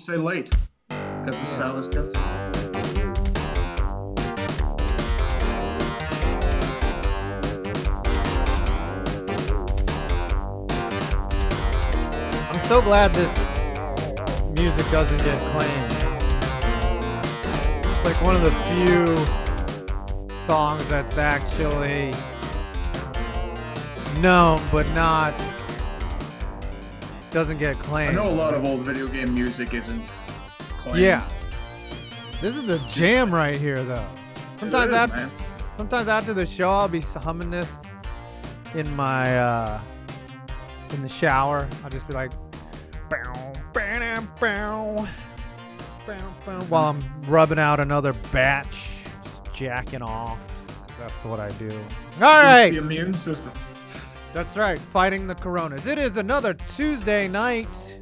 say late because this is how this goes. I'm so glad this music doesn't get claimed. It's like one of the few songs that's actually known but not doesn't get claimed. I know a lot of old video game music isn't claimed. Yeah. This is a jam right here though. Sometimes after the show I'll be humming this in my in the shower. I'll just be like while I'm rubbing out another batch, just jacking off, because that's what I do. All right. The immune system. That's right, fighting the coronas. It is another Tuesday night.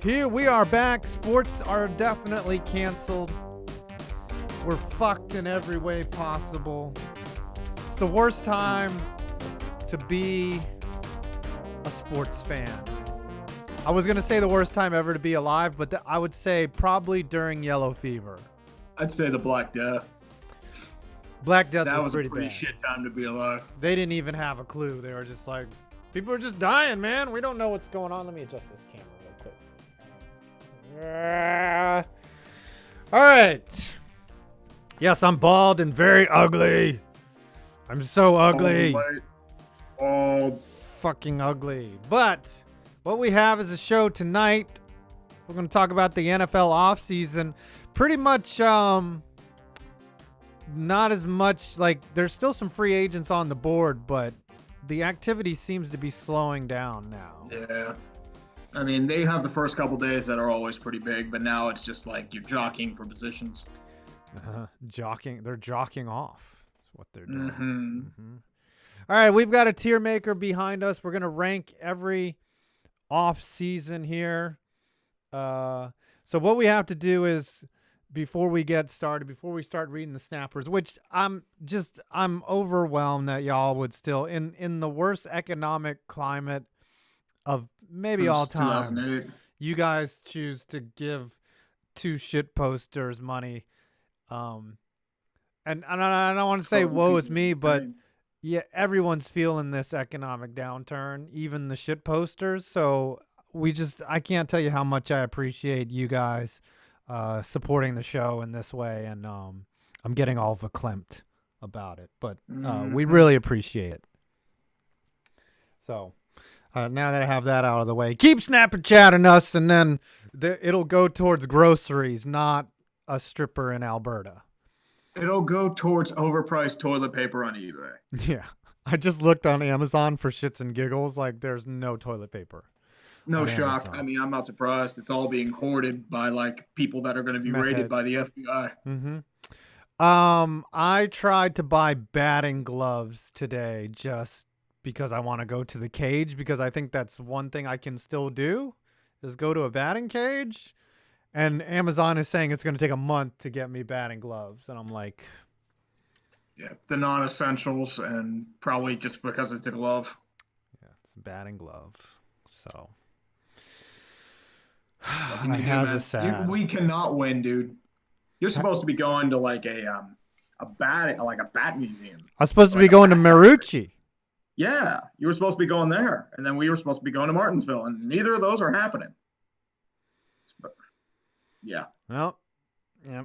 Here we are back. Sports are definitely canceled. We're fucked in every way possible. It's the worst time to be a sports fan. I was going to say the worst time ever to be alive, but I would say probably during yellow fever. I'd say the Black Death. Black Death That was was pretty a pretty bad. shit time to be alive. They didn't even have a clue. They were just like, people are just dying, man. We don't know what's going on. Let me adjust this camera real quick. All right. Yes, I'm bald and very ugly. I'm so ugly. Oh, Fucking ugly. But what we have is a show tonight. We're going to talk about the NFL offseason. Pretty much not as much, like there's still some free agents on the board, but the activity seems to be slowing down now. yeah. I mean, they have the first couple days that are always pretty big, but now it's just like you're jockeying for positions. They're jockeying off. That's what they're doing. Mm-hmm. All right, we've got a tier maker behind us. We're going to rank every off season here. So what we have to do is, before we get started, before we start reading the snappers, which I'm overwhelmed that y'all would still, in the worst economic climate of maybe all time, 2008. you guys choose to give two shit posters money. And I don't want to say woe is me, but yeah, everyone's feeling this economic downturn, even the shit posters. So I can't tell you how much I appreciate you guys supporting the show in this way, and I'm getting all verklempt about it, but we really appreciate it. So now that I have that out of the way, keep snapping chatting us, and then it'll go towards groceries, not a stripper in Alberta. It'll go towards overpriced toilet paper on eBay. Yeah, I just looked on Amazon for shits and giggles, like there's no toilet paper. No shock. Amazon. I mean, I'm not surprised. It's all being hoarded by like people that are going to be raided by the FBI. Mm-hmm. I tried to buy batting gloves today just because I want to go to the cage, because I think that's one thing I can still do is go to a batting cage. And Amazon is saying it's going to take a month to get me batting gloves. And I'm like, yeah, the non-essentials, and probably just because it's a glove. Yeah, it's a batting glove. So My hands are sad. We cannot win, dude. You're supposed to be going to like a bat museum. I was supposed to be going to Marucci. Yeah, you were supposed to be going there, and then we were supposed to be going to Martinsville, and neither of those are happening. Yeah. Well, yeah.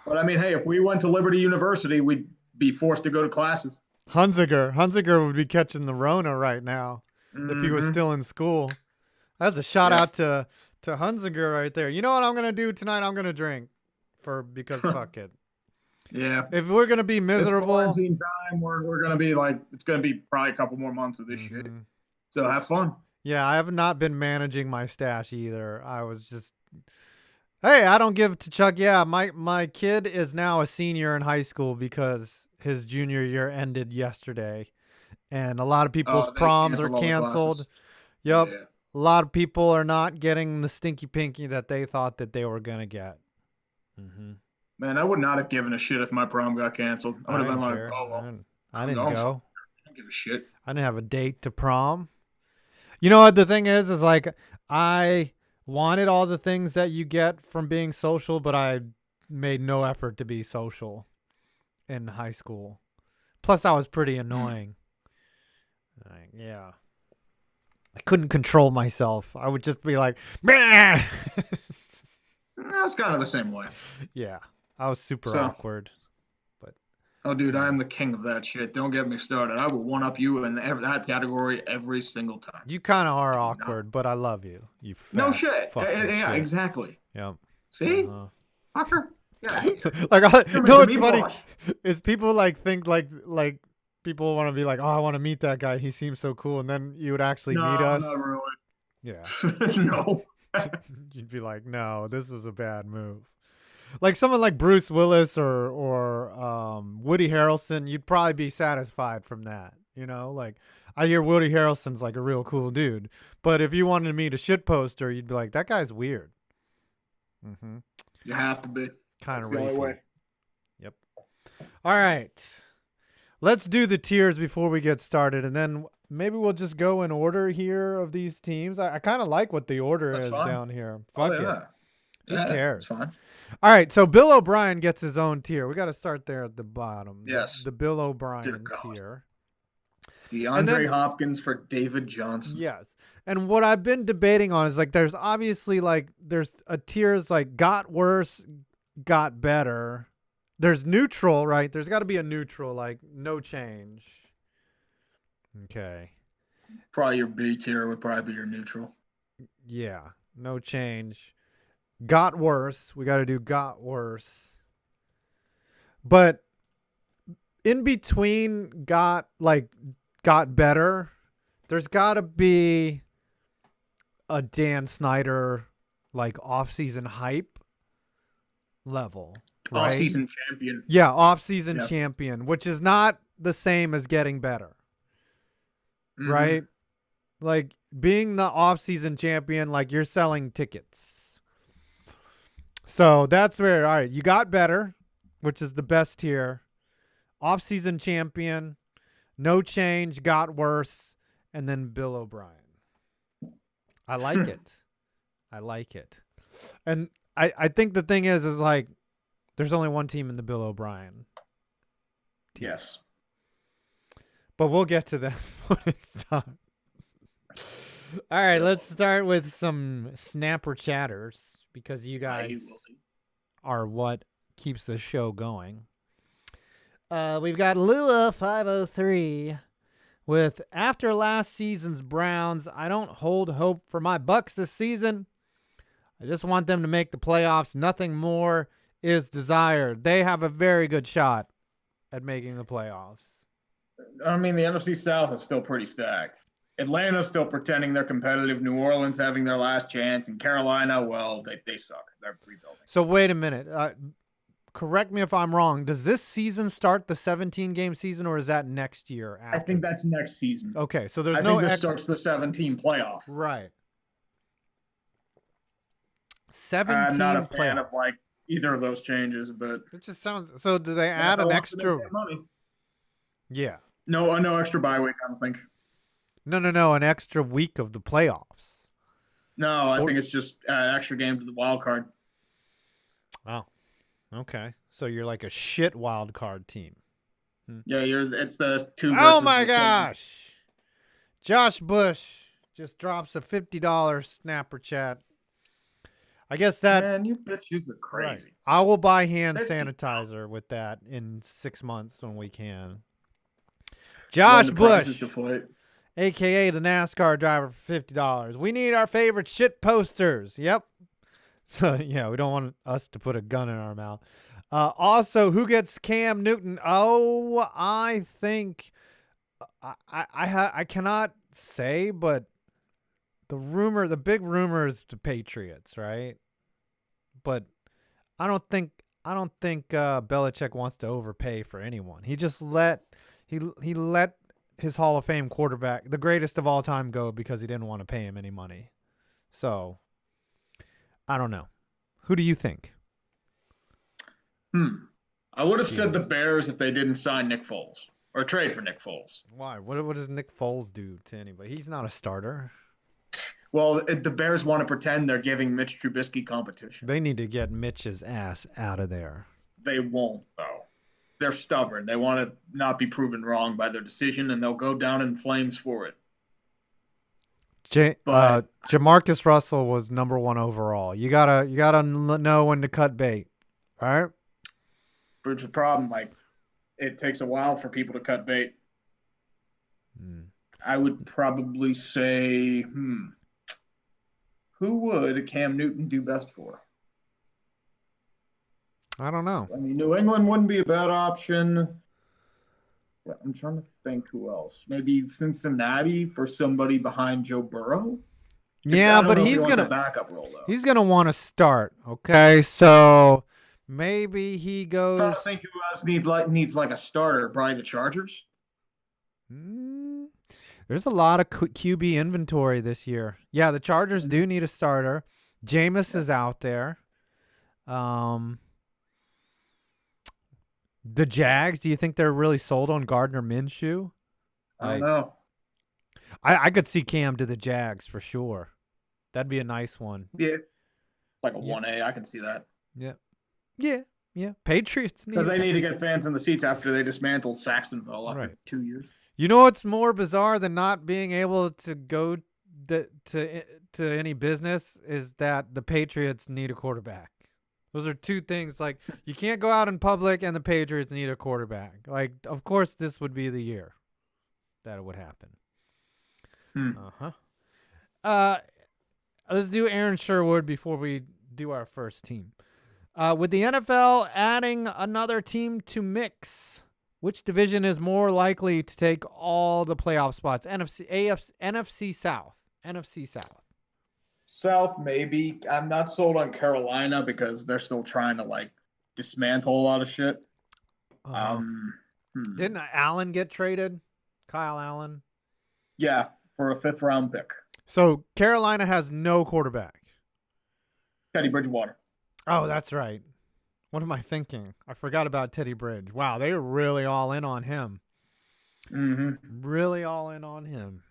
But I mean, hey, if we went to Liberty University, we'd be forced to go to classes. Hunziker would be catching the Rona right now if he was still in school. That's a shout out to Hunziker right there. You know what I'm gonna do tonight? I'm gonna drink because fuck it. Yeah. If we're gonna be miserable, it's quarantine time. We're gonna be like, it's gonna be probably a couple more months of this shit. So have fun. Yeah, I have not been managing my stash either. I was just, hey, I don't give to Chuck. Yeah, my kid is now a senior in high school because his junior year ended yesterday, and a lot of people's proms are canceled. Yep. Yeah. A lot of people are not getting the stinky pinky that they thought that they were gonna get. Man, I would not have given a shit if my prom got canceled. I would have been like, oh well. I didn't go. I don't give a shit. I didn't have a date to prom. You know what the thing is like I wanted all the things that you get from being social, but I made no effort to be social in high school. Plus, I was pretty annoying. Yeah. I couldn't control myself. I would just be like, "Meh." That's kind of the same way. Yeah. I was super So, awkward. But oh, dude, I yeah. am the king of that shit. Don't get me started. I will one up you in that category every single time. You kind of are Do not. awkward, but I love you. You No fat shit. fucking Yeah, shit. exactly. Yep. See, Uh-huh. fucker, get out of here. Like, You're no, making what's me funny blush. is people like think like people want to be like, oh, I want to meet that guy. He seems so cool, and then you would actually meet No, not us. really. Yeah. No. You'd be like, no, this was a bad move. Like someone like Bruce Willis or Woody Harrelson, you'd probably be satisfied from that. You know, like I hear Woody Harrelson's like a real cool dude, but if you wanted to meet a shit poster, you'd be like, that guy's weird. Mm-hmm. You have to be. Kind That's of the only way. rapey. Yep. All right. Let's do the tiers before we get started, and then maybe we'll just go in order here of these teams. I kind of like what the order That's is fine. down here. Oh Fuck it. yeah. Who Yeah, cares? it's fine. All right, so Bill O'Brien gets his own tier. We got to start there at the bottom. Yes. The Bill Dear O'Brien God. tier. And DeAndre then Hopkins for David Johnson. yes. And what I've been debating on is like there's obviously like there's a tiers like got worse, got better. There's neutral, right? There's got to be a neutral like no change. Okay. Probably your B tier would probably be your neutral. Yeah, no change. Got worse. We got to do got worse. But in between got better, there's got to be a Dan Snyder like off-season hype level, right? All-season champion. Yeah, off-season Yep. champion, which is not the same as getting better, Mhm. right? Like being the off-season champion, like you're selling tickets. So that's where, all right, you got better, which is the best tier. Off-season champion, no change, got worse, and then Bill O'Brien. I like it. I like it. And I think the thing is like there's only one team in the Bill O'Brien tier. Yes. But we'll get to that when it's time. All right, let's start with some snapper chatters because you guys are what keeps the show going. We've got Lua503 with after last season's Browns, I don't hold hope for my Bucks this season. I just want them to make the playoffs. Nothing more is desired. They have a very good shot at making the playoffs. I mean, the NFC South is still pretty stacked. Atlanta's still pretending they're competitive. New Orleans having their last chance. And Carolina, well, they suck. They're rebuilding. So wait a minute. Correct me if I'm wrong. Does this season start the 17-game season, or is that next year? After? I think that's next season. Okay, so there's I no think this starts the 17 playoff. Right. 17 I'm not a fan playoff. of like either of those changes, but it just sounds. So do they add an extra? Money. Yeah. No extra bye week. I don't think. No, an extra week of the playoffs. No, I think it's just an extra game to the wild card. Oh, okay. So you're like a shit wild card team. Yeah, it's the two. Oh my gosh! Josh Bush just drops a $50 snapper chat. I guess that. Man, you bitches are crazy. Right. I will buy hand sanitizer with that in 6 months when we can. Josh Bush, a.k.a. the NASCAR driver for $50. We need our favorite shit posters. Yep. So, yeah, we don't want us to put a gun in our mouth. Also, who gets Cam Newton? Oh, I think I cannot say, but the big rumor is the Patriots, right? But I don't think Belichick wants to overpay for anyone. He just let his Hall of Fame quarterback, the greatest of all time, go because he didn't want to pay him any money. So I don't know. Who do you think? I would have said the Bears if they didn't sign Nick Foles or trade for Nick Foles. Why? What does Nick Foles do to anybody? He's not a starter. Well, the Bears want to pretend they're giving Mitch Trubisky competition. They need to get Mitch's ass out of there. They won't, though. They're stubborn. They want to not be proven wrong by their decision, and they'll go down in flames for it. Jamarcus Russell was number 1 overall. You gotta know when to cut bait. All right. But the problem, like, it takes a while for people to cut bait. I would probably say, who would Cam Newton do best for? I don't know. I mean, New England wouldn't be a bad option. I'm trying to think who else. Maybe Cincinnati for somebody behind Joe Burrow. Yeah, but he's gonna backup role though. He's gonna want to start. Okay, so maybe he goes. I'm trying to think who else needs like a starter. Probably the Chargers. There's a lot of QB inventory this year. Yeah, the Chargers do need a starter. Jameis is out there. The Jags, do you think they're really sold on Gardner Minshew? I don't know. I could see Cam to the Jags for sure. That'd be a nice one. Yeah. Like a 1A. I can see that. Yeah. Yeah. Patriots because they need to get fans in the seats after they dismantled Saxonville after 2 years. You know what's more bizarre than not being able to go to any business is that the Patriots need a quarterback. Those are two things. Like, you can't go out in public, and the Patriots need a quarterback. Like, of course, this would be the year that it would happen. Let's do Aaron Sherwood before we do our first team. With the NFL adding another team to mix, which division is more likely to take all the playoff spots? NFC South. NFC South. South, maybe. I'm not sold on Carolina because they're still trying to, like, dismantle a lot of shit. Didn't Allen get traded? Kyle Allen? Yeah, for a 5th-round pick. So Carolina has no quarterback. Teddy Bridgewater. Oh, that's right. What am I thinking? I forgot about Teddy Bridge. Wow, they were really all in on him. Really all in on him.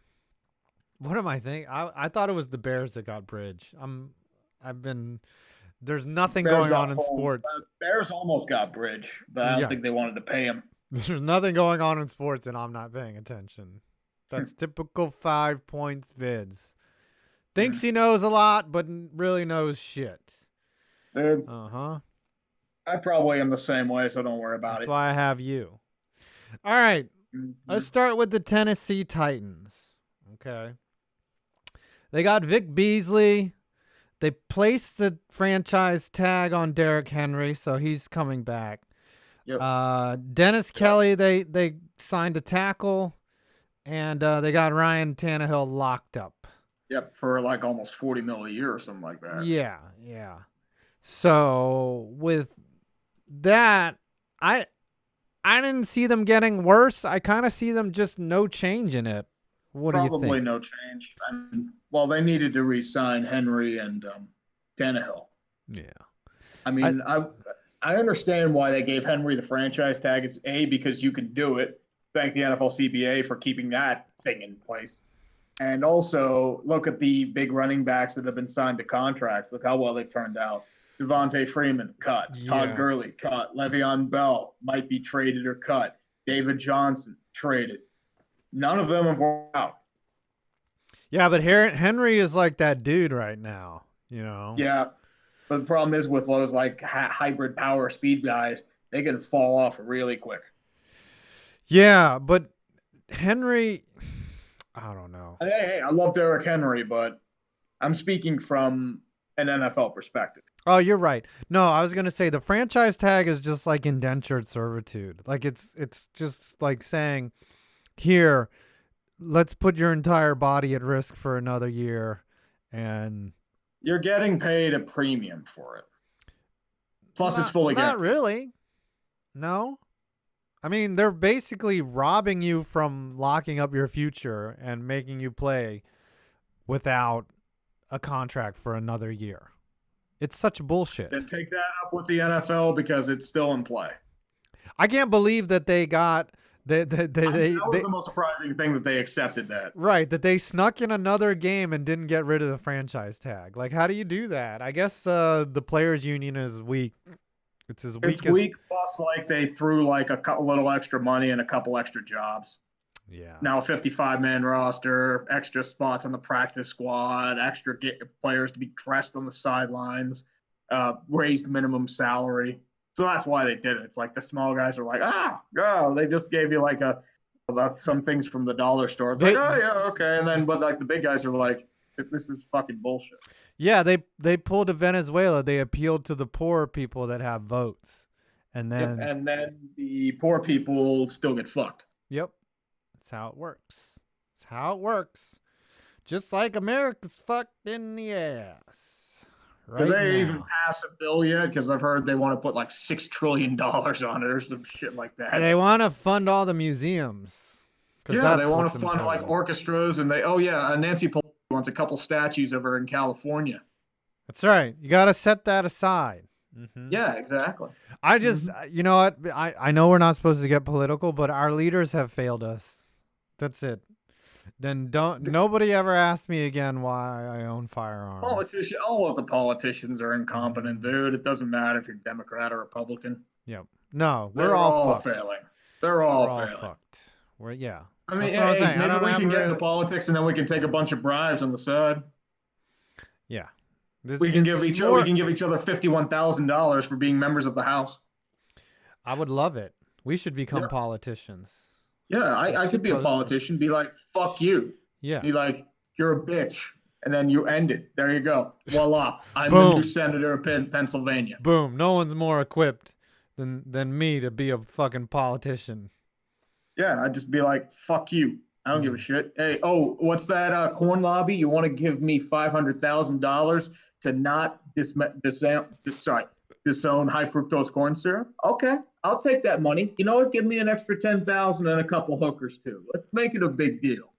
What am I thinking? I thought it was the Bears that got Bridge. There's nothing going on in sports. Bears almost got Bridge, but I don't think they wanted to pay him. There's nothing going on in sports, and I'm not paying attention. That's typical 5Pointsvids. Thinks he knows a lot, but really knows shit. Dude. I probably am the same way, so don't worry about it. That's why I have you. All right. Let's start with the Tennessee Titans. Okay. They got Vic Beasley. They placed the franchise tag on Derrick Henry, so he's coming back. Yep. Dennis Kelly, they signed a tackle, and they got Ryan Tannehill locked up. Yep, for like almost $40 million a year or something like that. Yeah. So with that, I didn't see them getting worse. I kind of see them just no change in it. What do you think? Probably no change. Well, they needed to re-sign Henry and Tannehill. Yeah. I mean, I understand why they gave Henry the franchise tag. It's because you can do it. Thank the NFL CBA for keeping that thing in place. And also, look at the big running backs that have been signed to contracts. Look how well they've turned out. Devontae Freeman, cut. Todd Gurley, cut. Le'Veon Bell might be traded or cut. David Johnson, traded. None of them have worked out. Yeah, but Henry is like that dude right now, you know? Yeah, but the problem is with those like hybrid power speed guys, they can fall off really quick. Yeah, but Henry, I don't know. Hey, I love Derrick Henry, but I'm speaking from an NFL perspective. Oh, you're right. No, I was going to say the franchise tag is just like indentured servitude. Like it's just like saying, here, let's put your entire body at risk for another year, and you're getting paid a premium for it. Plus, it's fully guaranteed. Not really. No. I mean, they're basically robbing you from locking up your future and making you play without a contract for another year. It's such bullshit. Then take that up with the NFL because it's still in play. I can't believe that they got That was the most surprising thing that they accepted that. Right, that they snuck in another game and didn't get rid of the franchise tag. Like, how do you do that? I guess the players' union is weak. It's as weak as weak. Plus, like they threw like a little extra money and a couple extra jobs. Yeah. Now a 55-man roster, extra spots on the practice squad, extra players to be dressed on the sidelines, raised minimum salary. So that's why they did it. It's like the small guys are like, they just gave you like some things from the dollar store. It's like, oh yeah, okay. And then, but like the big guys are like, this is fucking bullshit. Yeah, they pulled to Venezuela. They appealed to the poor people that have votes, and then the poor people still get fucked. Yep, that's how it works. That's how it works. Just like America's fucked in the ass. Right Do they now. even pass a bill yet? Because I've heard they want to put like $6 trillion on it or some shit like that. They want to fund all the museums. Yeah, they want to fund like orchestras, and Nancy Pelosi wants a couple statues of her in California. That's right. You got to set that aside. Mm-hmm. Yeah, exactly. I just, you know what? I know we're not supposed to get political, but our leaders have failed us. That's it. Then nobody ever ask me again why I own firearms. All of the politicians are incompetent, dude. It doesn't matter if you're Democrat or Republican. Yep. No, we're all fucked. failing. They're all failing. Fucked. Yeah. I mean, maybe we can get into politics and then we can take a bunch of bribes on the side. Yeah. We can give each other $51,000 for being members of the House. I would love it. We should become politicians. Yeah, I could be a politician. Be like, fuck you. Yeah. Be like, you're a bitch. And then you end it. There you go. Voila. I'm the new senator of Pennsylvania. Boom. No one's more equipped than me to be a fucking politician. Yeah, I'd just be like, fuck you. I don't give a shit. Hey, what's that corn lobby? You want to give me $500,000 to not disown high fructose corn syrup? Okay, I'll take that money. You know what? Give me an extra $10,000 and a couple hookers too. Let's make it a big deal.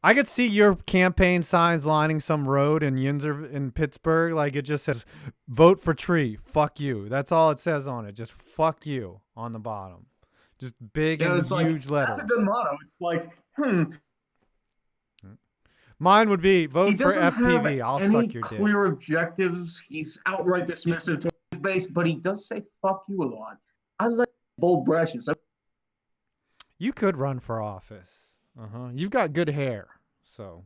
I could see your campaign signs lining some road in Pittsburgh. Like it just says, vote for Tree. Fuck you. That's all it says on it. Just fuck you on the bottom. Just big and huge letters. That's a good motto. It's like, Mine would be vote for FPV. I'll suck your dick. Clear objectives. He's outright dismissive to his base, but he does say fuck you a lot. I like bold brushes. You could run for office. You've got good hair, so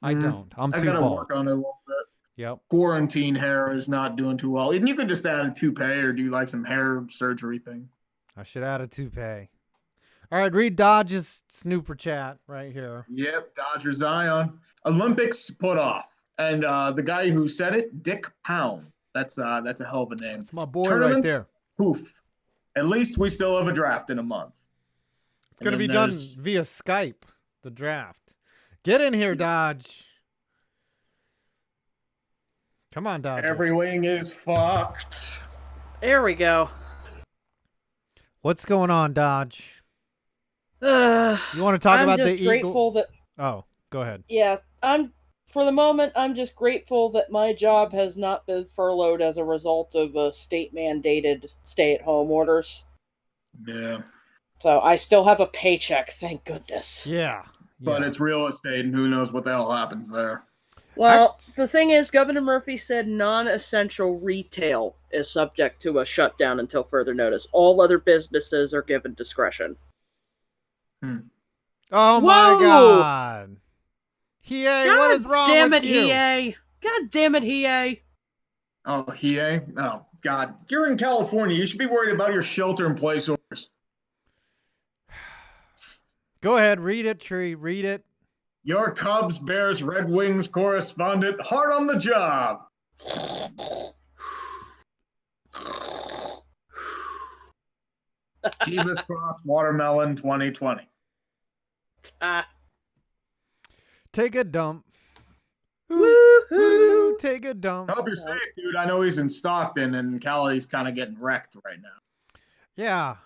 I don't. I'm too bald. I gotta work on it a little bit. Yep. Quarantine hair is not doing too well. And you could just add a toupee or do like some hair surgery thing. I should add a toupee. All right, read Dodge's snooper chat right here. Yep, Dodger Zion. Olympics put off. And the guy who said it, Dick Pound. That's a hell of a name. That's my boy right there. Poof. At least we still have a draft in a month. It's going to be done via Skype, the draft. Get in here, Dodge. Come on, Dodge. Every wing is fucked. There we go. What's going on, Dodge? You want to talk about the Eagles? I'm just grateful that... Oh, go ahead. Yeah, for the moment, I'm just grateful that my job has not been furloughed as a result of state-mandated stay-at-home orders. Yeah. So I still have a paycheck, thank goodness. Yeah. But it's real estate, and who knows what the hell happens there. Well, the thing is, Governor Murphy said non-essential retail is subject to a shutdown until further notice. All other businesses are given discretion. Oh, my God. Hiei, what is wrong with you? Hiei. God damn it, Hiei. Oh, Hiei? Oh, God. You're in California. You should be worried about your shelter-in-place orders. Go ahead. Read it, Tree. Read it. Your Cubs, Bears, Red Wings correspondent, hard on the job. Jeebus Cross Watermelon 2020. Take a dump. Woo-hoo. Take a dump. I hope you're safe, dude. I know he's in Stockton, and Cali's kind of getting wrecked right now. Yeah.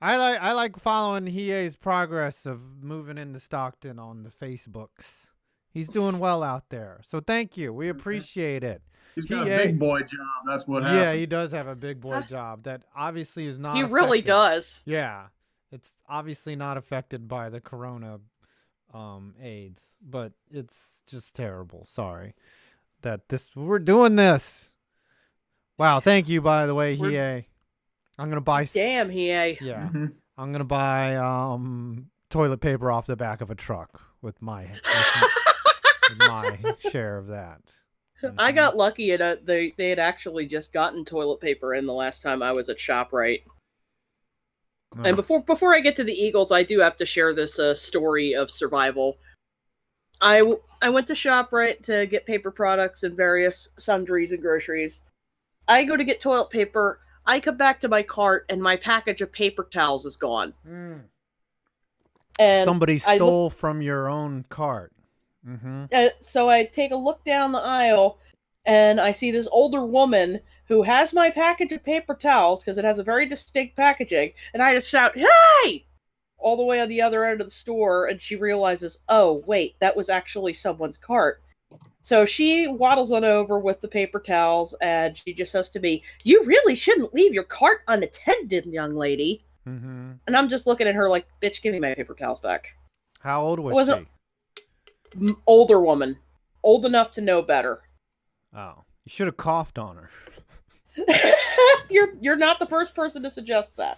I like following Hiei's progress of moving into Stockton on the Facebooks. He's doing well out there. So thank you. We appreciate it. He's got a big boy job. That's what happened. Yeah, he does have a big boy job that obviously is not He really does. Yeah. It's obviously not affected by the corona AIDS, but it's just terrible. Sorry that we're doing this. Wow, thank you, by the way, Hiei. I'm gonna buy. Damn, Hiei. Yeah, I'm gonna buy toilet paper off the back of a truck with my share of that. I got lucky and they had actually just gotten toilet paper in the last time I was at ShopRite. And before I get to the Eagles, I do have to share this story of survival. I went to ShopRite to get paper products and various sundries and groceries. I go to get toilet paper. I come back to my cart and my package of paper towels is gone. And somebody stole from your own cart. So I take a look down the aisle and I see this older woman who has my package of paper towels because it has a very distinct packaging, and I just shout, "Hey!" all the way on the other end of the store, and she realizes, oh, wait, that was actually someone's cart. So she waddles on over with the paper towels, and she just says to me, "You really shouldn't leave your cart unattended, young lady." And I'm just looking at her like, bitch, give me my paper towels back. How old was she? Older woman. Old enough to know better. Oh, you should have coughed on her. You're not the first person to suggest that.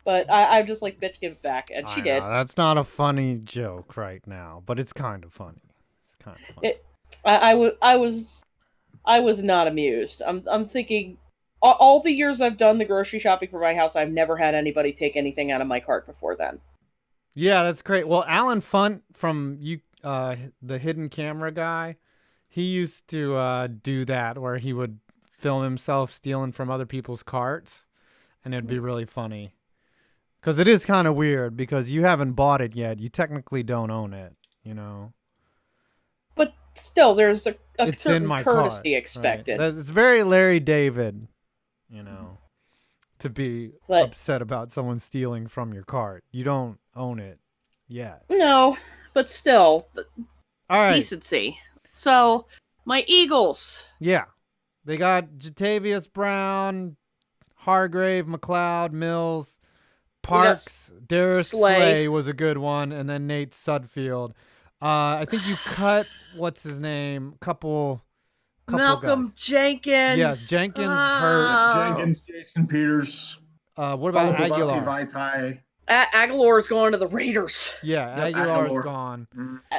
But I'm just like, bitch, give it back. And she did. That's not a funny joke right now, but it's kind of funny. It's kind of funny. I was not amused. I'm thinking, all the years I've done the grocery shopping for my house, I've never had anybody take anything out of my cart before then. Yeah, that's great. Well, Alan Funt from the hidden camera guy, he used to do that where he would film himself stealing from other people's carts, and it'd be really funny. Because it is kind of weird because you haven't bought it yet. You technically don't own it, you know. But still, there's a it's certain in my courtesy cart, expected. Right? It's very Larry David, you know, to be upset about someone stealing from your cart. You don't own it yet. No, but still, all right. Decency. So, my Eagles. Yeah. They got Jatavius Brown, Hargrave, McLeod, Mills, Parks, Darius Slay was a good one, and then Nate Sudfeld. I think you cut what's his name? Couple Malcolm guys. Jenkins. Yes, Jenkins hurt. Jenkins, Jason Peters. What about Aguilar? Aguilar's going to the Raiders. Yeah, Aguilar's gone.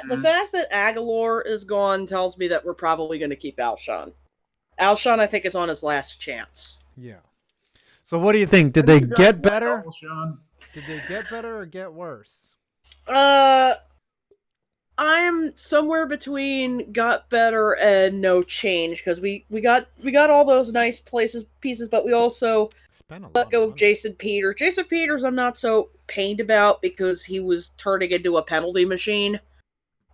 The fact that Aguilar is gone tells me that we're probably going to keep Alshon. Alshon, I think, is on his last chance. Yeah. So what do you think? Did they get better? Did they get better or get worse? I'm somewhere between got better and no change because we got all those nice pieces, but we also let go of Jason Peters. Jason Peters, I'm not so pained about because he was turning into a penalty machine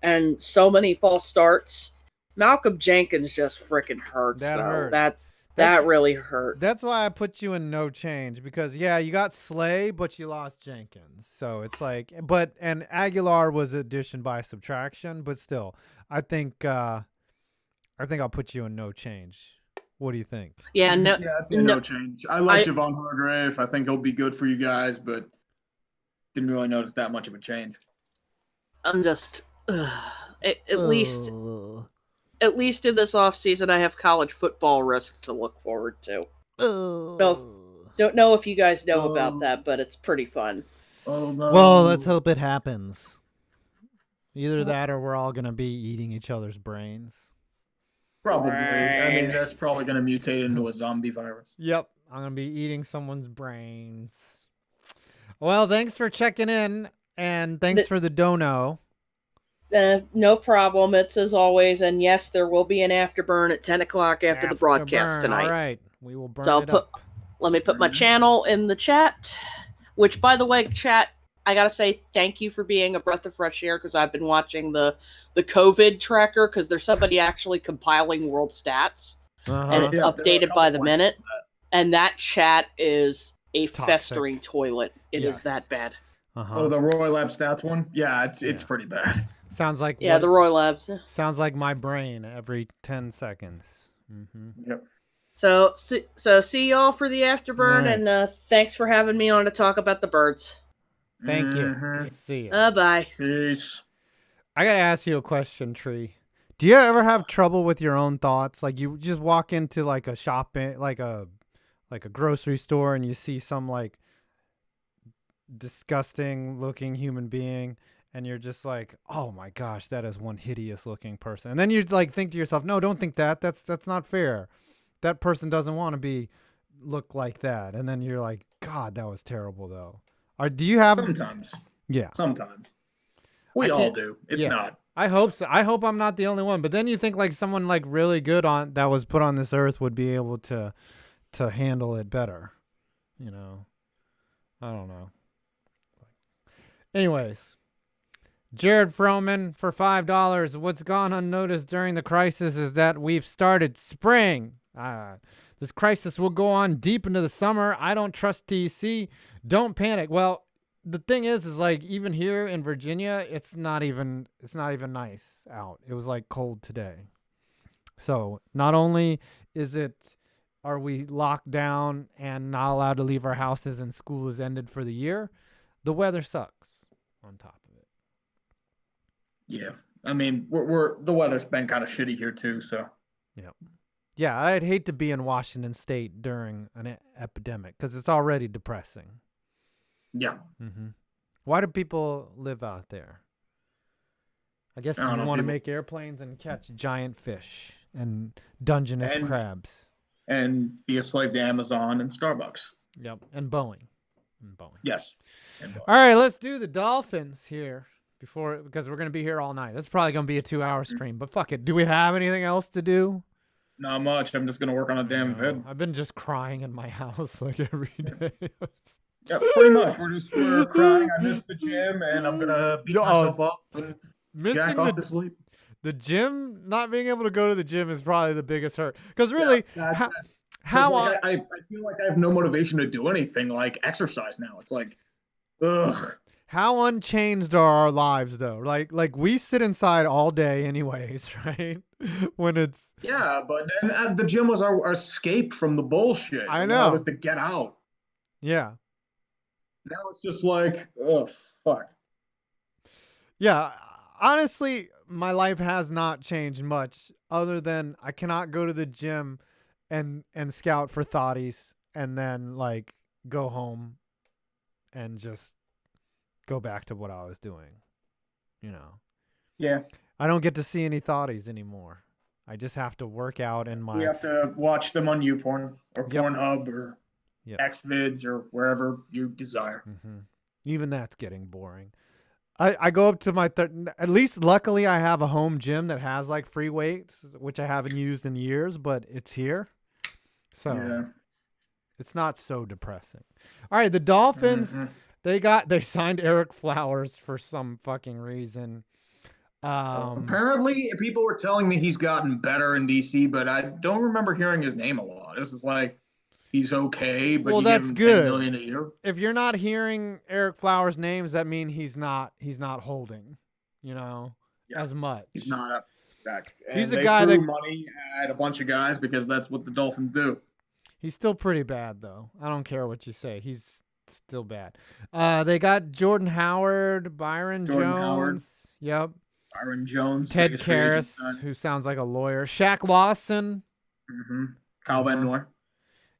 and so many false starts. Malcolm Jenkins just freaking hurts. That really hurt. That's why I put you in no change because you got Slay, but you lost Jenkins. So it's like, and Aguilar was addition by subtraction, but still, I think I'll put you in no change. What do you think? Yeah, no, it's no change. I like Javon Hargrave. I think he'll be good for you guys, but didn't really notice that much of a change. I'm just at least in this offseason, I have college football risk to look forward to. Don't know if you guys know about that, but it's pretty fun. Oh, no. Well, let's hope it happens. Either that or we're all going to be eating each other's brains. Probably. I mean, that's probably going to mutate into a zombie virus. Yep. I'm going to be eating someone's brains. Well, thanks for checking in, and thanks for the dono. No problem. It's as always. And yes, there will be an afterburn at 10 o'clock after the broadcast tonight. All right. We will burn it up. Let me put my channel in the chat, which, by the way, chat, I got to say thank you for being a breath of fresh air because I've been watching the COVID tracker because there's somebody actually compiling world stats and it's updated by the minute. And that chat is a festering toilet. It is that bad. Oh, the Roy Lab stats one? Yeah, it's pretty bad. Sounds like the Roy Labs. Sounds like my brain every 10 seconds. Yep. So see y'all for the afterburn, and thanks for having me on to talk about the birds. Thank you. Mhm. See ya. Bye. Peace. I gotta ask you a question, Tree. Do you ever have trouble with your own thoughts? Like you just walk into like a shopping, like a grocery store, and you see some like disgusting looking human being, and you're just like, oh my gosh, that is one hideous looking person. And then you like think to yourself, no, don't think that. That's not fair. That person doesn't want to look like that. And then you're like, God, that was terrible though. Or do you have? Sometimes. Yeah. Sometimes. We all do. It's not. I hope so. I hope I'm not the only one. But then you think like someone like really good on that was put on this earth would be able to handle it better. You know. I don't know. Anyways, Jared Froman for $5. What's gone unnoticed during the crisis is that we've started spring. This crisis will go on deep into the summer. I don't trust DC. Don't panic. Well, the thing is like even here in Virginia, it's not even nice out. It was like cold today. So not only are we locked down and not allowed to leave our houses and school has ended for the year, the weather sucks on top of it. Yeah. I mean, we're the weather's been kind of shitty here too, so. Yeah, I'd hate to be in Washington State during an epidemic because it's already depressing. Yeah. Mm-hmm. Why do people live out there? I guess you want to make airplanes and catch giant fish and Dungeness crabs. And be a slave to Amazon and Starbucks. Yep, and Boeing. Yes. All right, let's do the Dolphins here because we're going to be here all night. That's probably going to be a 2-hour stream, but fuck it. Do we have anything else to do? Not much. I'm just going to work on a damn vid. I've been just crying in my house like every day. Yeah, pretty much. We're crying. I missed the gym, and I'm gonna beat myself up and jack off to sleep. The gym, not being able to go to the gym is probably the biggest hurt. Because really, I feel like I have no motivation to do anything like exercise now. It's like, ugh. How unchanged are our lives though? Like we sit inside all day anyways, right? When it's but then the gym was our escape from the bullshit. I know. It was to get out. Yeah. Now it's just like, oh, fuck. Yeah, honestly, my life has not changed much other than I cannot go to the gym and scout for thotties and then like go home and just go back to what I was doing. You know. Yeah. I don't get to see any thotties anymore. I just have to work out in my... You have to watch them on YouPorn or Pornhub or Xvids or wherever you desire. Mm-hmm. Even that's getting boring. I go up to my... at least luckily I have a home gym that has like free weights, which I haven't used in years, but it's here. So it's not so depressing. All right, the Dolphins, they signed Eric Flowers for some fucking reason. Apparently, people were telling me he's gotten better in DC, but I don't remember hearing his name a lot. This is like he's okay, but you that's give him good. $10 million a year. If you're not hearing Eric Flowers' names, that means he's not holding, as much. He's not up back. He's a guy that money at a bunch of guys because that's what the Dolphins do. He's still pretty bad though. I don't care what you say. He's still bad. They got Jordan Howard, Byron Jones. Yep. Byron Jones, Ted Karras, who sounds like a lawyer. Shaq Lawson. Mm-hmm. Kyle Van Noy.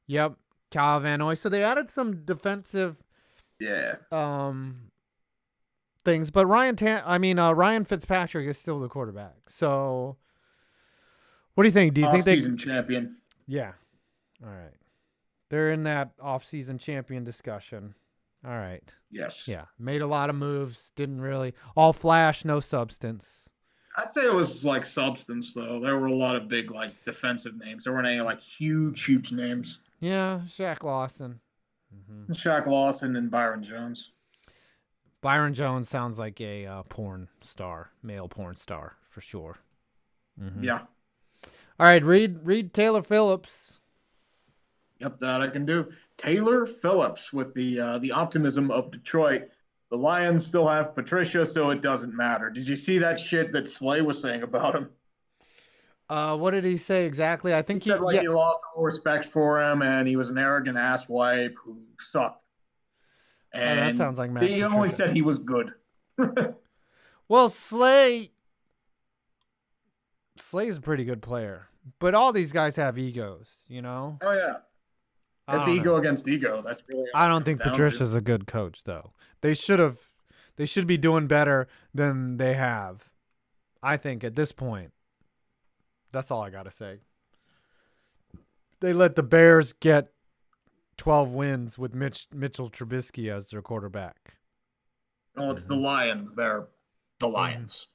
Yep, Kyle Van Noy. So they added some defensive, things. But Ryan Fitzpatrick is still the quarterback. So, what do you think? Do you think off-season champion? Yeah. All right. They're in that off-season champion discussion. All right. Yes. Yeah. Made a lot of moves. Didn't really. All flash, no substance. I'd say it was like substance, though. There were a lot of big, like, defensive names. There weren't any, like, huge names. Yeah. Shaq Lawson. Mm-hmm. Shaq Lawson and Byron Jones. Byron Jones sounds like a porn star, male porn star, for sure. Mm-hmm. Yeah. All right. Read Taylor Phillips. Yep, that I can do. Taylor Phillips with the optimism of Detroit. The Lions still have Patricia, so it doesn't matter. Did you see that shit that Slay was saying about him? What did he say exactly? I think he said he lost all respect for him, and he was an arrogant asswipe who sucked. And that sounds like Matt he only Patricia. said he was good. Well, Slay's a pretty good player, but all these guys have egos, you know. Oh yeah, I that's don't ego know. against ego. That's really. I don't think Patricia's a good coach, though. They should be doing better than they have. I think at this point. That's all I gotta say. They let the Bears get 12 wins with Mitchell Trubisky as their quarterback. Well, it's the Lions. They're the Lions.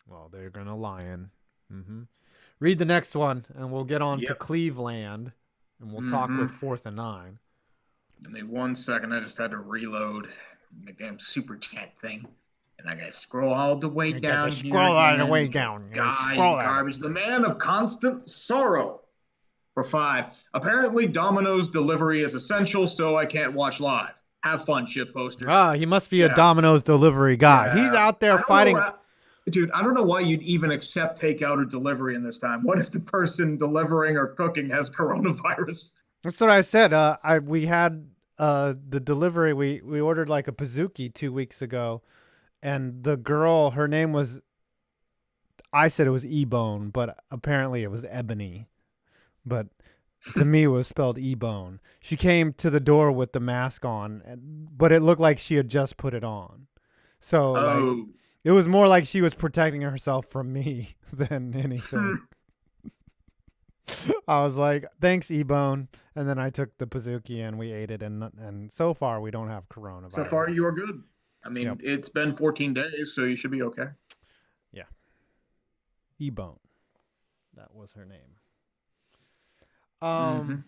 Well, they're gonna lion. Read the next one, and we'll get on to Yep. Cleveland, and we'll talk with 4th and 9. Give me 1 second. I just had to reload the damn super chat thing. And I got to scroll all the way down here. Scroll all the again. way down. Guy Scroll down. garbage. The man of constant sorrow. For 5. Apparently, Domino's delivery is essential, so I can't watch live. Have fun, shit posters. Ah, he must be a Domino's delivery guy. Yeah. He's out there fighting. Dude, I don't know why you'd even accept takeout or delivery in this time. What if the person delivering or cooking has coronavirus? That's what I said. We had the delivery. We ordered like a Pizookie 2 weeks ago, and the girl, her name was. I said it was E-Bone, but apparently it was Ebony. But to me, it was spelled E-Bone. She came to the door with the mask on, but it looked like she had just put it on. So like, it was more like she was protecting herself from me than anything. I was like, thanks, E-Bone. And then I took the Pizookie and we ate it. And so far, we don't have coronavirus. So far, you are good. I mean, It's been 14 days, so you should be okay. Yeah. E-Bone. That was her name. Where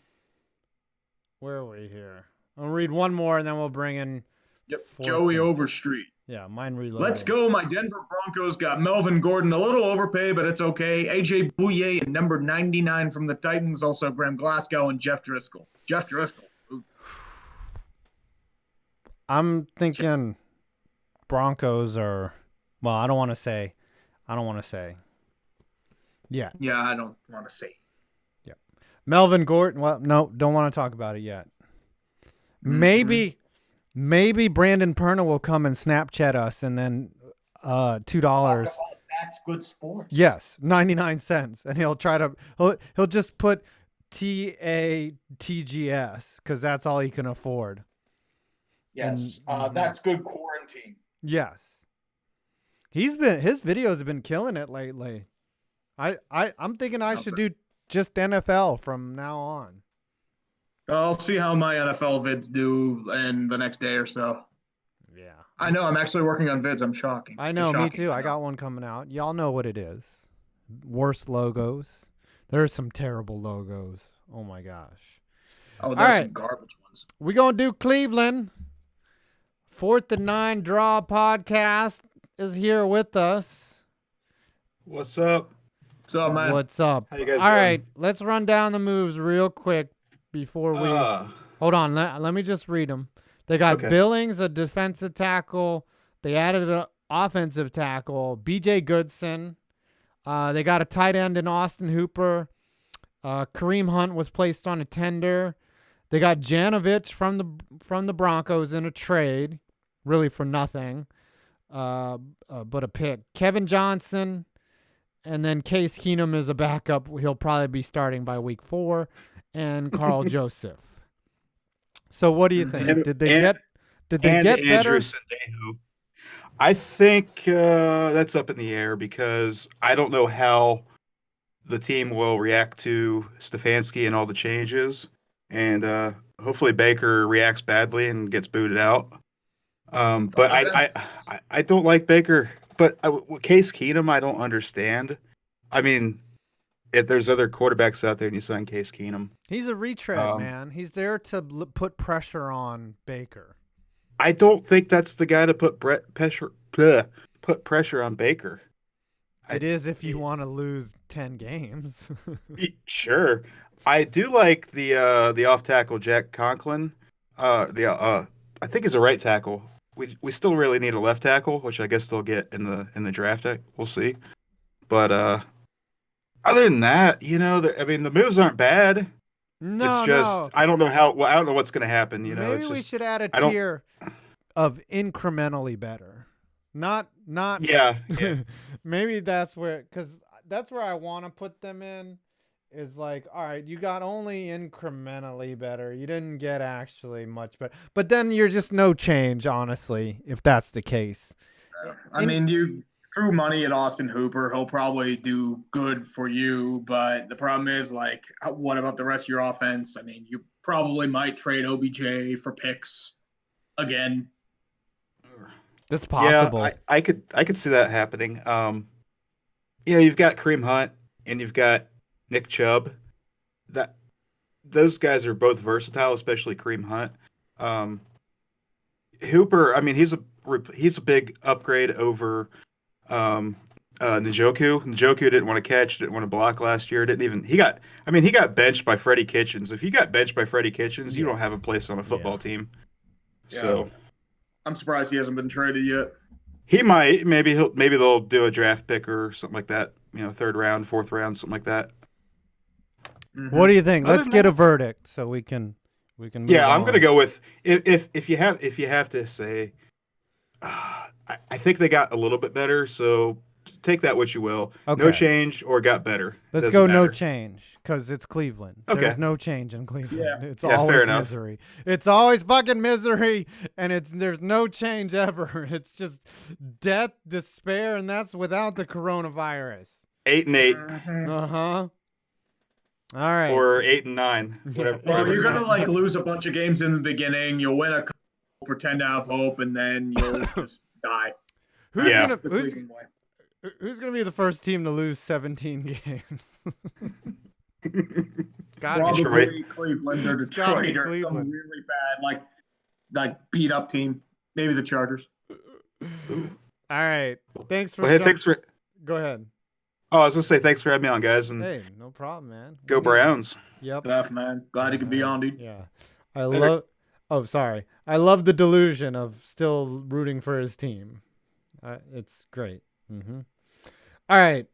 are we here? I'll read one more and then we'll bring in. Yep. Joey Overstreet. Yeah, mine reloaded. Let's go. My Denver Broncos got Melvin Gordon, a little overpaid, but it's okay. AJ Bouye and number 99 from the Titans, also Graham Glasgow and Jeff Driscoll. Jeff Driscoll. Ooh. I'm thinking Broncos are, well, I don't want to say. Yeah. Yeah, I don't want to say. Yeah. Melvin Gordon, well, no, don't want to talk about it yet. Maybe Brandon Perna will come and Snapchat us and then $2. That's good sports. Yes, 99 cents. And he'll just put TATGS because that's all he can afford. Yes, that's good quarantine. Yes. His videos have been killing it lately. I'm thinking I should do just NFL from now on. I'll see how my NFL vids do in the next day or so. Yeah. I know. I'm actually working on vids. I'm shocking. I know. Me too. I got one coming out. Y'all know what it is. Worst logos. There are some terrible logos. Oh, my gosh. Oh, there's some garbage ones. We're going to do Cleveland. 4th and 9 Draw podcast is here with us. What's up? What's up, man? What's up? How you guys All doing? right. Let's run down the moves real quick before we hold on. Let me just read them. They got Billings, a defensive tackle. They added an offensive tackle, BJ Goodson. They got a tight end in Austin Hooper. Kareem Hunt was placed on a tender. They got Janovich from the Broncos in a trade, really for nothing, but a pick. Kevin Johnson, and then Case Keenum is a backup. He'll probably be starting by week 4. And Carl Joseph. So what do you think? Did they get better? Sendejo. I think that's up in the air because I don't know how the team will react to Stefanski and all the changes, and hopefully Baker reacts badly and gets booted out. But I don't like Baker. But Case Keenum, I don't understand. I mean, if there's other quarterbacks out there and you sign Case Keenum. He's a retread, man. He's there to put pressure on Baker. I don't think that's the guy to put pressure on Baker. It is if you want to lose 10 games. Sure. I do like the off tackle Jack Conklin. I think he's a right tackle. We still really need a left tackle, which I guess they'll get in the draft. We'll see. But other than that, the moves aren't bad. No, it's just I don't know what's going to happen. Maybe we should add a tier. of incrementally better. Not Yeah. maybe that's where, because that's where I want to put them in, is like, all right, you got only incrementally better. You didn't get actually much better. But then you're just no change, honestly, if that's the case. I mean, you threw money at Austin Hooper. He'll probably do good for you, but the problem is, like, what about the rest of your offense? I mean, you probably might trade OBJ for picks again. That's possible. Yeah, I could see that happening. You've got Kareem Hunt and you've got Nick Chubb. That those guys are both versatile, especially Kareem Hunt. Hooper, I mean, he's a big upgrade over Njoku. Njoku didn't want to catch, didn't want to block last year. He got benched by Freddie Kitchens. If you got benched by Freddie Kitchens, you don't have a place on a football team. Yeah. So I'm surprised he hasn't been traded yet. he might. Maybe they'll do a draft pick or something like that. Third round, fourth round, something like that. Mm-hmm. What do you think? Let's get a verdict so we can move I'm on. gonna go with if you have to say, I think they got a little bit better. So take that what you will. Okay. No change or got better. Let's Doesn't go no matter. change, because it's Cleveland. Okay. There's no change in Cleveland. Yeah. It's Yeah, fair always enough. misery. It's always fucking misery, and there's no change ever. It's just death, despair, and that's without the coronavirus. 8-8 Mhm. Uh-huh. All right. or 8-9. Whatever. Well, whatever. you're gonna like lose a bunch of games in the beginning. You'll win a couple, pretend to have hope, and then you'll just die. Who's Yeah. gonna The Cleveland way. who's gonna be the first team to lose 17 games? God, Probably Cleveland or It's gotta be Detroit or some Cleveland. really bad, like beat up team. Maybe the Chargers. All right. Thanks for Well, hey, jump- thanks for. Go ahead. Oh, I was gonna say thanks for having me on, guys, and Hey, no problem, man. go Browns. Yep. Tough, man. Glad you could be on, dude. Yeah. I Later. love Oh, sorry. I love the delusion of still rooting for his team. It's great. All right.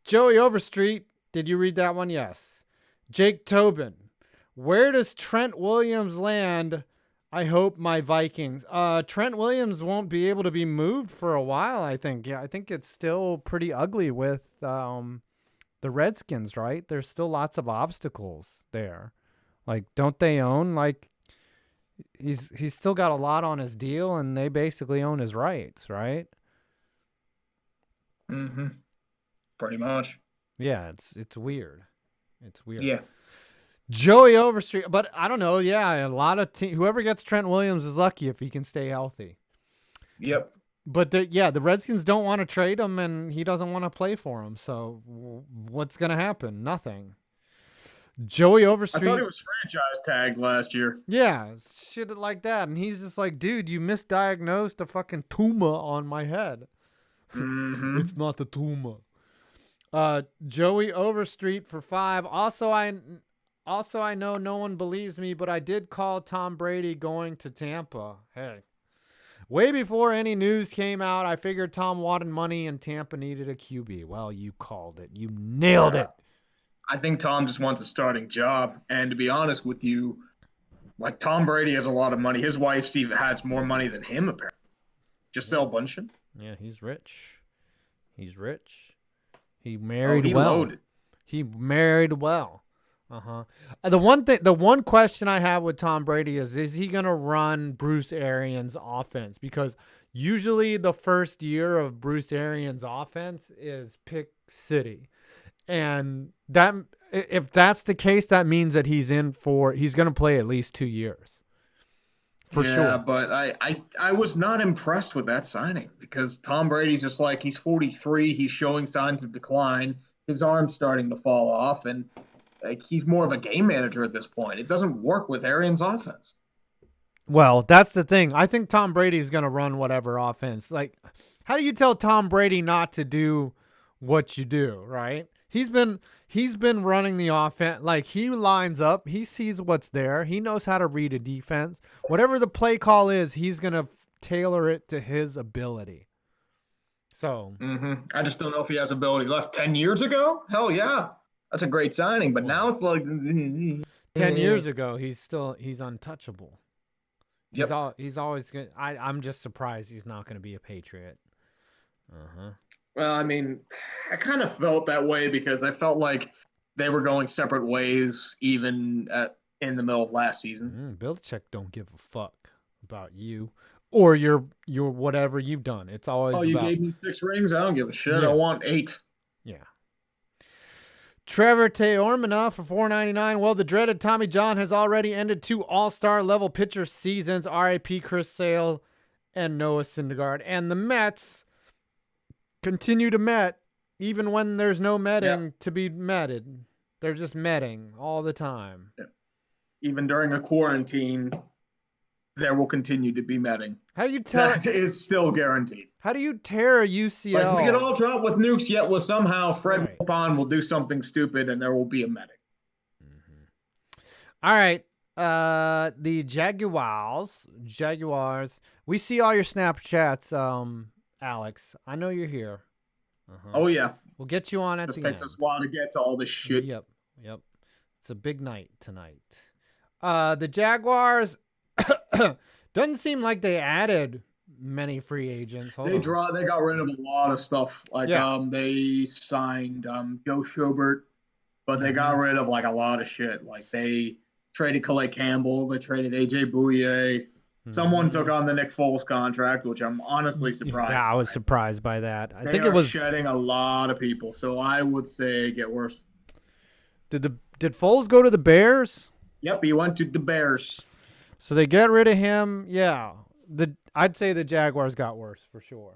Joey Overstreet, did you read that one? Yes. Jake Tobin. Where does Trent Williams land? I hope my Vikings. Trent Williams won't be able to be moved for a while, I think. Yeah, I think it's still pretty ugly with the Redskins, right? There's still lots of obstacles there. Like, don't they own, like, he's still got a lot on his deal, and they basically own his rights, right? Mm-hmm. Pretty much. Yeah, it's weird. It's weird. Yeah. Joey Overstreet, but I don't know. Yeah, a lot of whoever gets Trent Williams is lucky if he can stay healthy. Yep. But the Redskins don't want to trade him, and he doesn't want to play for him. So what's gonna happen? Nothing. Joey Overstreet. I thought he was franchise tagged last year. Yeah, shit like that, and he's just like, dude, you misdiagnosed a fucking tumor on my head. Mm-hmm. It's not a tumor. Joey Overstreet for 5. Also, I know no one believes me, but I did call Tom Brady going to Tampa. Hey. Way before any news came out, I figured Tom wanted money and Tampa needed a QB. Well, you called it. You nailed it. I think Tom just wants a starting job. And to be honest with you, like, Tom Brady has a lot of money. His wife even has more money than him, apparently. Giselle Bundchen. Yeah, he's rich. He's rich. He married he well. loaded. He married well. The one question I have with Tom Brady is he going to run Bruce Arians' offense? Because usually the first year of Bruce Arians' offense is pick city. And that, if that's the case, that means that he's going to play at least 2 years. For sure. Yeah, but I was not impressed with that signing because Tom Brady's just like, he's 43. He's showing signs of decline. His arm's starting to fall off. And like, he's more of a game manager at this point. It doesn't work with Arians' offense. Well, that's the thing. I think Tom Brady's going to run whatever offense. Like, how do you tell Tom Brady not to do what you do, right? He's been running the offense. Like, he lines up. He sees what's there. He knows how to read a defense. Whatever the play call is, he's going to tailor it to his ability. So. I just don't know if he has ability left. 10 years ago? Hell yeah. That's a great signing. But now it's like 10 years ago, he's untouchable. He's always good. I'm just surprised he's not going to be a Patriot. Well, I mean, I kind of felt that way because I felt like they were going separate ways even in the middle of last season. Belichick don't give a fuck about you or your whatever you've done. It's always you about, gave me 6 rings? I don't give a shit. Yeah. I want 8. Yeah. Trevor Tiermaker for $4.99. Well, the dreaded Tommy John has already ended 2 all-star level pitcher seasons. R.I.P. Chris Sale and Noah Syndergaard. And the Mets continue to met even when there's no metting to be metted. They're just metting all the time. Yeah. Even during a quarantine, there will continue to be metting. How do you tell? That is still guaranteed. How do you tear a UCL? Like, we could all drop with nukes, yet will somehow Fred Wilpon will do something stupid and there will be a medic. All right. The Jaguars. We see all your Snapchats, Alex. I know you're here. Oh, yeah. We'll get you on at It the takes end. us a while to get to all this shit. Yep. It's a big night tonight. The Jaguars doesn't seem like they added many free agents. They got rid of a lot of stuff. Like they signed Joe Schobert, but they got rid of like a lot of shit. Like they traded Calais Campbell, they traded AJ Bouye. Someone took on the Nick Foles contract, which I'm honestly surprised. Yeah, I was surprised by that. I They think are it was shedding a lot of people, so I would say get worse. Did Foles go to the Bears? Yep, he went to the Bears. So they get rid of him. Yeah. I'd say the Jaguars got worse for sure.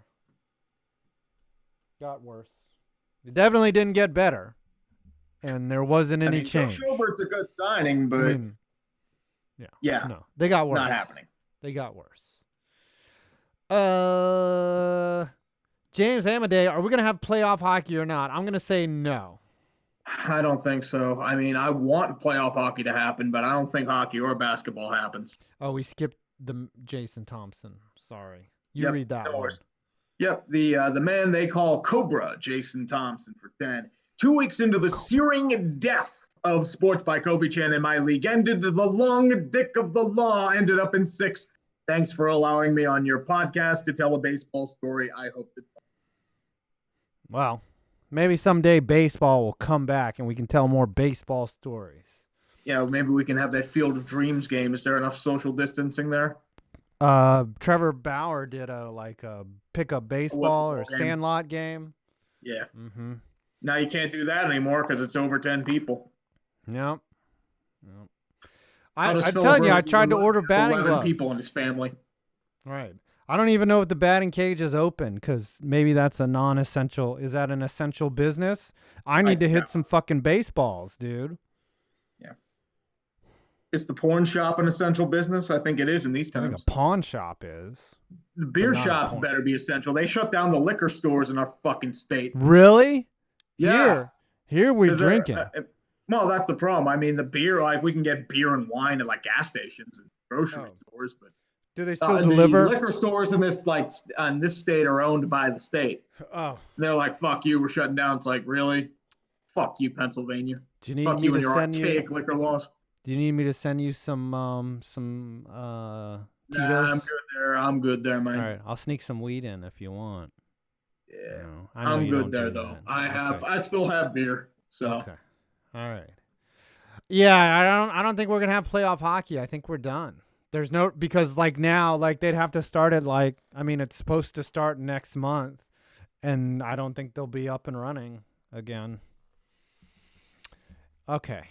Got worse. They definitely didn't get better. And there wasn't any change. Joe Schobert's a good signing, but no, they got worse. Not happening. They got worse. James Amadei, are we going to have playoff hockey or not? I'm going to say no. I don't think so. I mean, I want playoff hockey to happen, but I don't think hockey or basketball happens. Oh, we skipped the Jason Thompson. Sorry. You read that one. Yep, the man they call Cobra, Jason Thompson, for 10. 2 weeks into the searing death of Sports by Kofi Chan in my league, ended the long dick of the law, ended up in 6th. Thanks for allowing me on your podcast to tell a baseball story. I hope that. Well, maybe someday baseball will come back and we can tell more baseball stories. Yeah, maybe we can have that Field of Dreams game. Is there enough social distancing there? Trevor Bauer did a pickup baseball or Sandlot game. Yeah. Now you can't do that anymore because it's over 10 people. Yep. I'm telling you, I tried to order batting 11 gloves. people in his family. Right. I don't even know if the batting cage is open because maybe that's a non-essential. Is that an essential business? I need to hit some fucking baseballs, dude. Yeah. Is the porn shop an essential business? I think it is in these times. I think a pawn shop is. The beer shops better be essential. They shut down the liquor stores in our fucking state. Really? Yeah. Here we're drinking. Well, that's the problem. I mean, the beer, like, we can get beer and wine at, like, gas stations and grocery stores, but do they still deliver? The liquor stores in this state are owned by the state. Oh. They're like, fuck you, we're shutting down. It's like, really? Fuck you, Pennsylvania. Do you need fuck me you to and your send archaic liquor laws. Do you need me to send you some Tito's? Nah, I'm good there, man. All right, I'll sneak some weed in if you want. Yeah, I know I'm you good don't there do though. that. I still have beer. So okay, all right. Yeah, I don't think we're gonna have playoff hockey. I think we're done. There's no because now they'd have to start it it's supposed to start next month, and I don't think they'll be up and running again. Okay,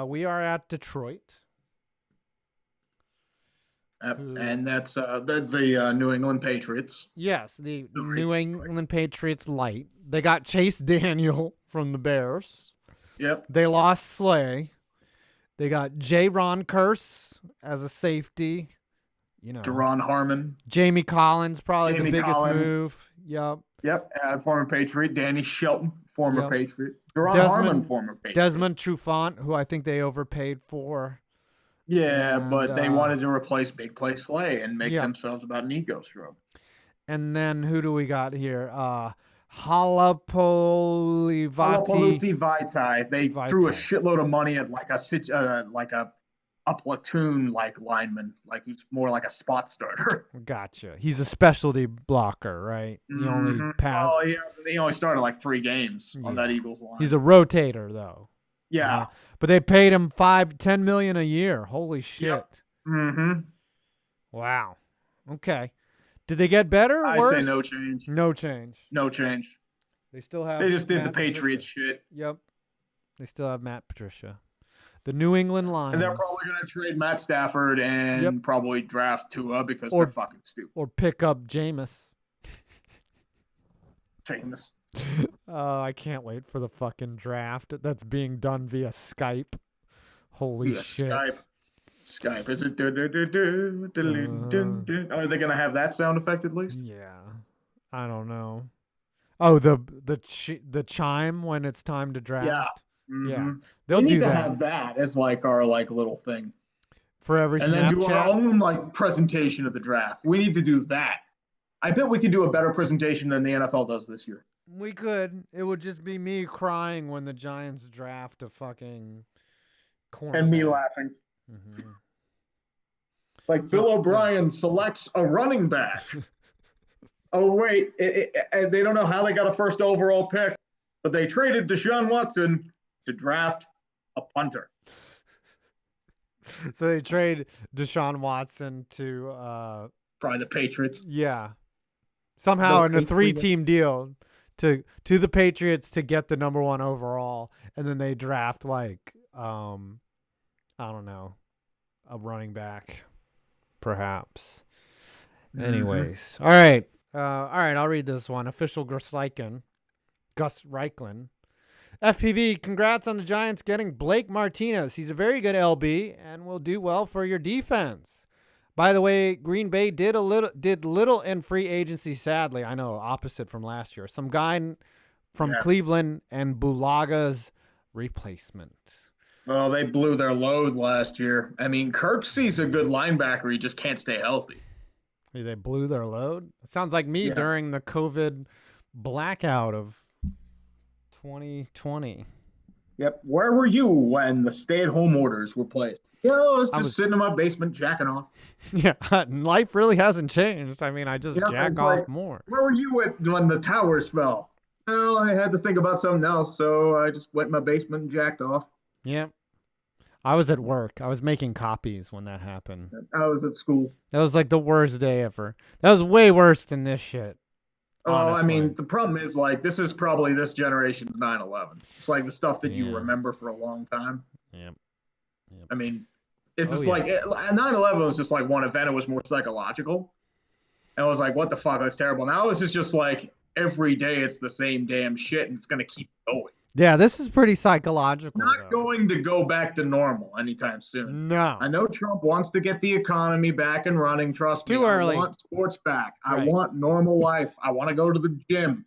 we are at Detroit. And that's the New England Patriots. Yes, the New England Patriots light. They got Chase Daniel from the Bears. Yep. They lost Slay. They got Ron Curse as a safety. Deron Harmon. Jamie Collins, probably the biggest move. Yep. Former Patriot. Danny Shelton, former Patriot. Deron Harmon, former Patriot. Desmond Trufant, who I think they overpaid for. Yeah, but they wanted to replace Big Play Slay and make themselves about an ego stroke. And then who do we got here? Halapoulivaati. They threw a shitload of money at like a a platoon like lineman, like who's more like a spot starter. Gotcha. He's a specialty blocker, right? He only passed. Oh, he only started like 3 games on that Eagles line. He's a rotator, though. Yeah. But they paid him $10 million a year. Holy shit. Yep. Mm-hmm. Wow. Okay. Did they get better or worse? I say no change. No change. No change. They still have. They just did Matt the Patriots Patricia. shit. Yep. They still have Matt Patricia. The New England Lions. And they're probably going to trade Matt Stafford and probably draft Tua because they're fucking stupid. Or pick up Jameis. Jameis. I can't wait for the fucking draft that's being done via Skype. Holy shit. Skype. Is it? Are they going to have that sound effect at least? Yeah. I don't know. Oh, the chime when it's time to draft. Yeah. Mm-hmm. Yeah. They'll we need do to that. have that as like our like little thing. For every and Snapchat. then do our own like presentation of the draft. We need to do that. I bet we could do a better presentation than the NFL does this year. We could. It would just be me crying when the Giants draft a fucking corner. And me laughing. Mm-hmm. Like Bill O'Brien selects a running back. Oh, wait. They don't know how they got a first overall pick, but they traded Deshaun Watson to draft a punter. So they trade Deshaun Watson to probably the Patriots. Yeah. Somehow in a 3-team deal to the Patriots to get the number 1 overall, and then they draft like I don't know, a running back perhaps. Anyways. All right, I'll read this one. Official Gus Reichland. FPV, congrats on the Giants getting Blake Martinez. He's a very good LB and will do well for your defense. By the way, Green Bay did little in free agency, sadly. I know, opposite from last year. Some guy from Cleveland and Bulaga's replacement. Well, they blew their load last year. I mean, Kirksey's a good linebacker. He just can't stay healthy. They blew their load? It sounds like me during the COVID blackout of 2020. Yep. Where were you when the stay-at-home orders were placed? I was sitting in my basement jacking off. Yeah, life really hasn't changed. I mean, I just jack off more. Where were you when the towers fell? Well, I had to think about something else, so I just went in my basement and jacked off. Yep. I was at work. I was making copies when that happened. I was at school. That was like the worst day ever. That was way worse than this shit. Oh, I mean, the problem is, like, this is probably this generation's 9/11. It's like the stuff that you remember for a long time. Yep. I mean, it's just like 9/11 was just like one event. It was more psychological. And I was like, what the fuck? That's terrible. Now this is just like every day it's the same damn shit and it's going to keep going. Yeah, this is pretty psychological. Not going to go back to normal anytime soon. No. I know Trump wants to get the economy back and running. Trust me. Too early. I want sports back. Right. I want normal life. I want to go to the gym.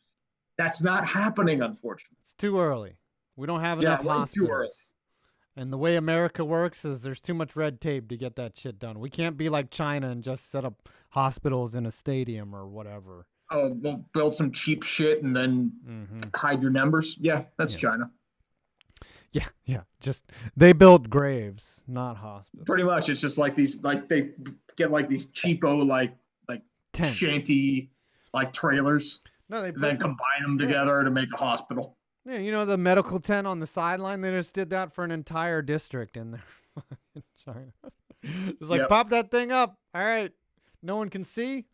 That's not happening, unfortunately. It's too early. We don't have enough hospitals. Too early. And the way America works is there's too much red tape to get that shit done. We can't be like China and just set up hospitals in a stadium or whatever. Oh, we'll build some cheap shit and then hide your numbers. Yeah, that's China. Yeah. Just they build graves, not hospitals. Pretty much, it's just like these, like they get like these cheapo like tents. Shanty like trailers. No, they then combine them together to make a hospital. Yeah, you know the medical tent on the sideline. They just did that for an entire district in there, in China. It's like pop that thing up. All right, no one can see.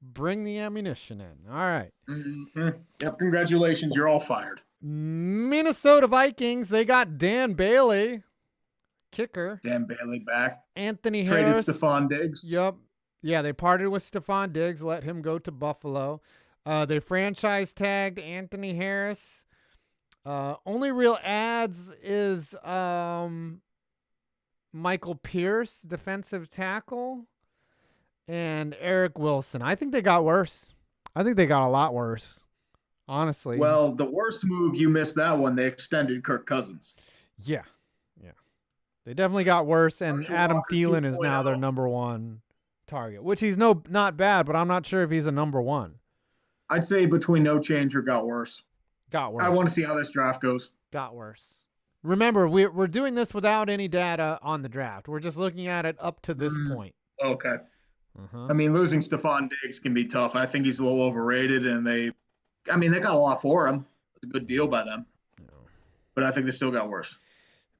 Bring the ammunition in. All right. Yep. Congratulations. You're all fired. Minnesota Vikings. They got Dan Bailey, kicker. Dan Bailey back. Anthony Traded Harris. Stephon Diggs. Yep. Yeah, they parted with Stephon Diggs, let him go to Buffalo. They franchise tagged Anthony Harris. Only real ads is Michael Pierce, defensive tackle. And Eric Wilson. I think they got worse. I think they got a lot worse, honestly. Well, the worst move, you missed that one. They extended Kirk Cousins. Yeah. They definitely got worse, and Adam Thielen is now their number 1 target, which he's not bad, but I'm not sure if he's a number 1. I'd say between no change or got worse. Got worse. I want to see how this draft goes. Got worse. Remember, we're doing this without any data on the draft. We're just looking at it up to this point. Okay. Uh-huh. I mean, losing Stephon Diggs can be tough. I think he's a little overrated, and they got a lot for him. It's a good deal by them. But I think they still got worse.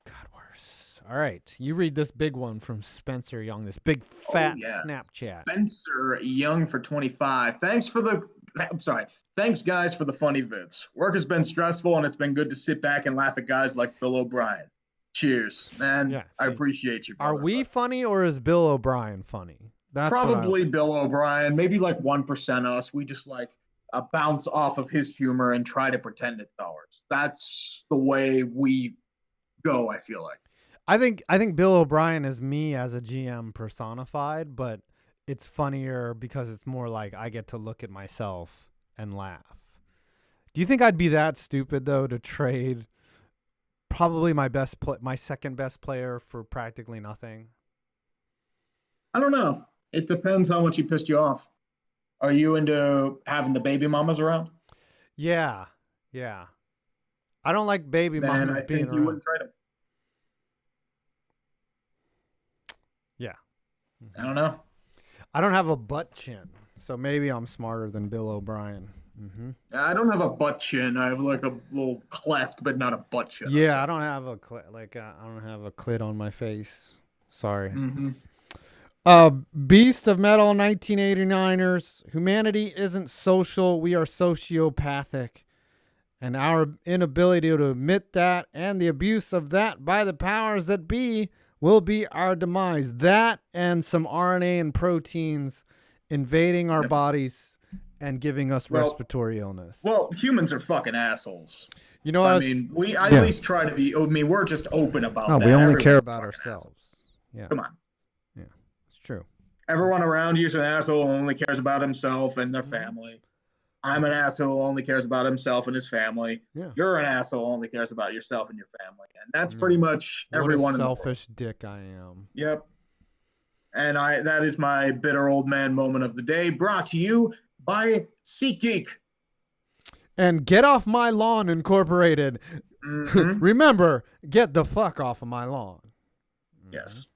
God, worse. All right. You read this big one from Spencer Young, this big fat Snapchat. Spencer Young for 25. Thanks, guys, for the funny vids. Work has been stressful, and it's been good to sit back and laugh at guys like Bill O'Brien. Cheers, man. Yeah, I appreciate you, brother. Are we funny, or is Bill O'Brien funny? That's probably Bill O'Brien. Maybe like 1% us. We just like bounce off of his humor and try to pretend it's ours. That's the way we go, I feel like. I think Bill O'Brien is me as a GM personified, but it's funnier because it's more like I get to look at myself and laugh. Do you think I'd be that stupid though to trade probably my second best player for practically nothing? I don't know. It depends how much he pissed you off. Are you into having the baby mamas around? Yeah. I don't like baby mamas being around. You wouldn't trade him. Yeah. I don't know. I don't have a butt chin, so maybe I'm smarter than Bill O'Brien. Mm-hmm. I don't have a butt chin. I have like a little cleft, but not a butt chin. Yeah, I don't have a I don't have a clit on my face. Sorry. Mm-hmm. Beast of Metal 1989ers. Humanity isn't social. We are sociopathic. And our inability to admit that and the abuse of that by the powers that be will be our demise. That and some RNA and proteins invading our bodies and giving us respiratory illness. Well, humans are fucking assholes. You know, I at least try to be. I mean, we're just open about that. We only care about ourselves. Yeah. Come on. Yeah, it's true. Everyone around you is an asshole who only cares about himself and their family. I'm an asshole who only cares about himself and his family. Yeah. You're an asshole who only cares about yourself and your family. And that's pretty much everyone. What a selfish dick I am. Yep. And that is my bitter old man moment of the day, brought to you by SeatGeek. And Get Off My Lawn Incorporated. Mm-hmm. Remember, get the fuck off of my lawn. Yes.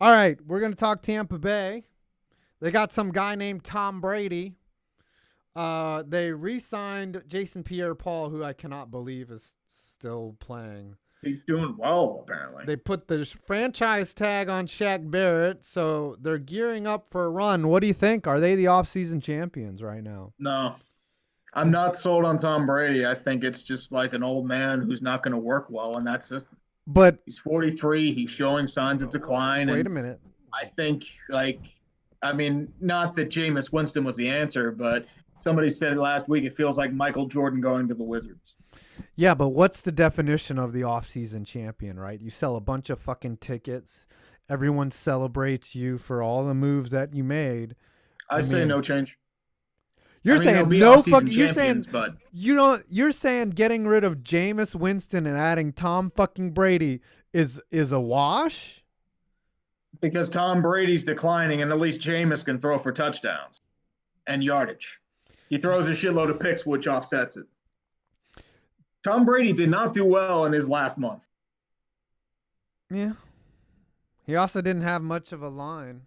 All right, we're going to talk Tampa Bay. They got some guy named Tom Brady. They re-signed Jason Pierre-Paul, who I cannot believe is still playing. He's doing well, apparently. They put the franchise tag on Shaq Barrett, so they're gearing up for a run. What do you think? Are they the offseason champions right now? No. I'm not sold on Tom Brady. I think it's just like an old man who's not going to work well in that system. But he's 43. He's showing signs of decline. Wait a minute. I think, not that Jameis Winston was the answer, but somebody said last week it feels like Michael Jordan going to the Wizards. Yeah, but what's the definition of the offseason champion, right? You sell a bunch of fucking tickets. Everyone celebrates you for all the moves that you made. I say no change. You're saying no fucking. You're saying You're saying getting rid of Jameis Winston and adding Tom fucking Brady is a wash? Because Tom Brady's declining, and at least Jameis can throw for touchdowns and yardage. He throws a shitload of picks, which offsets it. Tom Brady did not do well in his last month. Yeah. He also didn't have much of a line.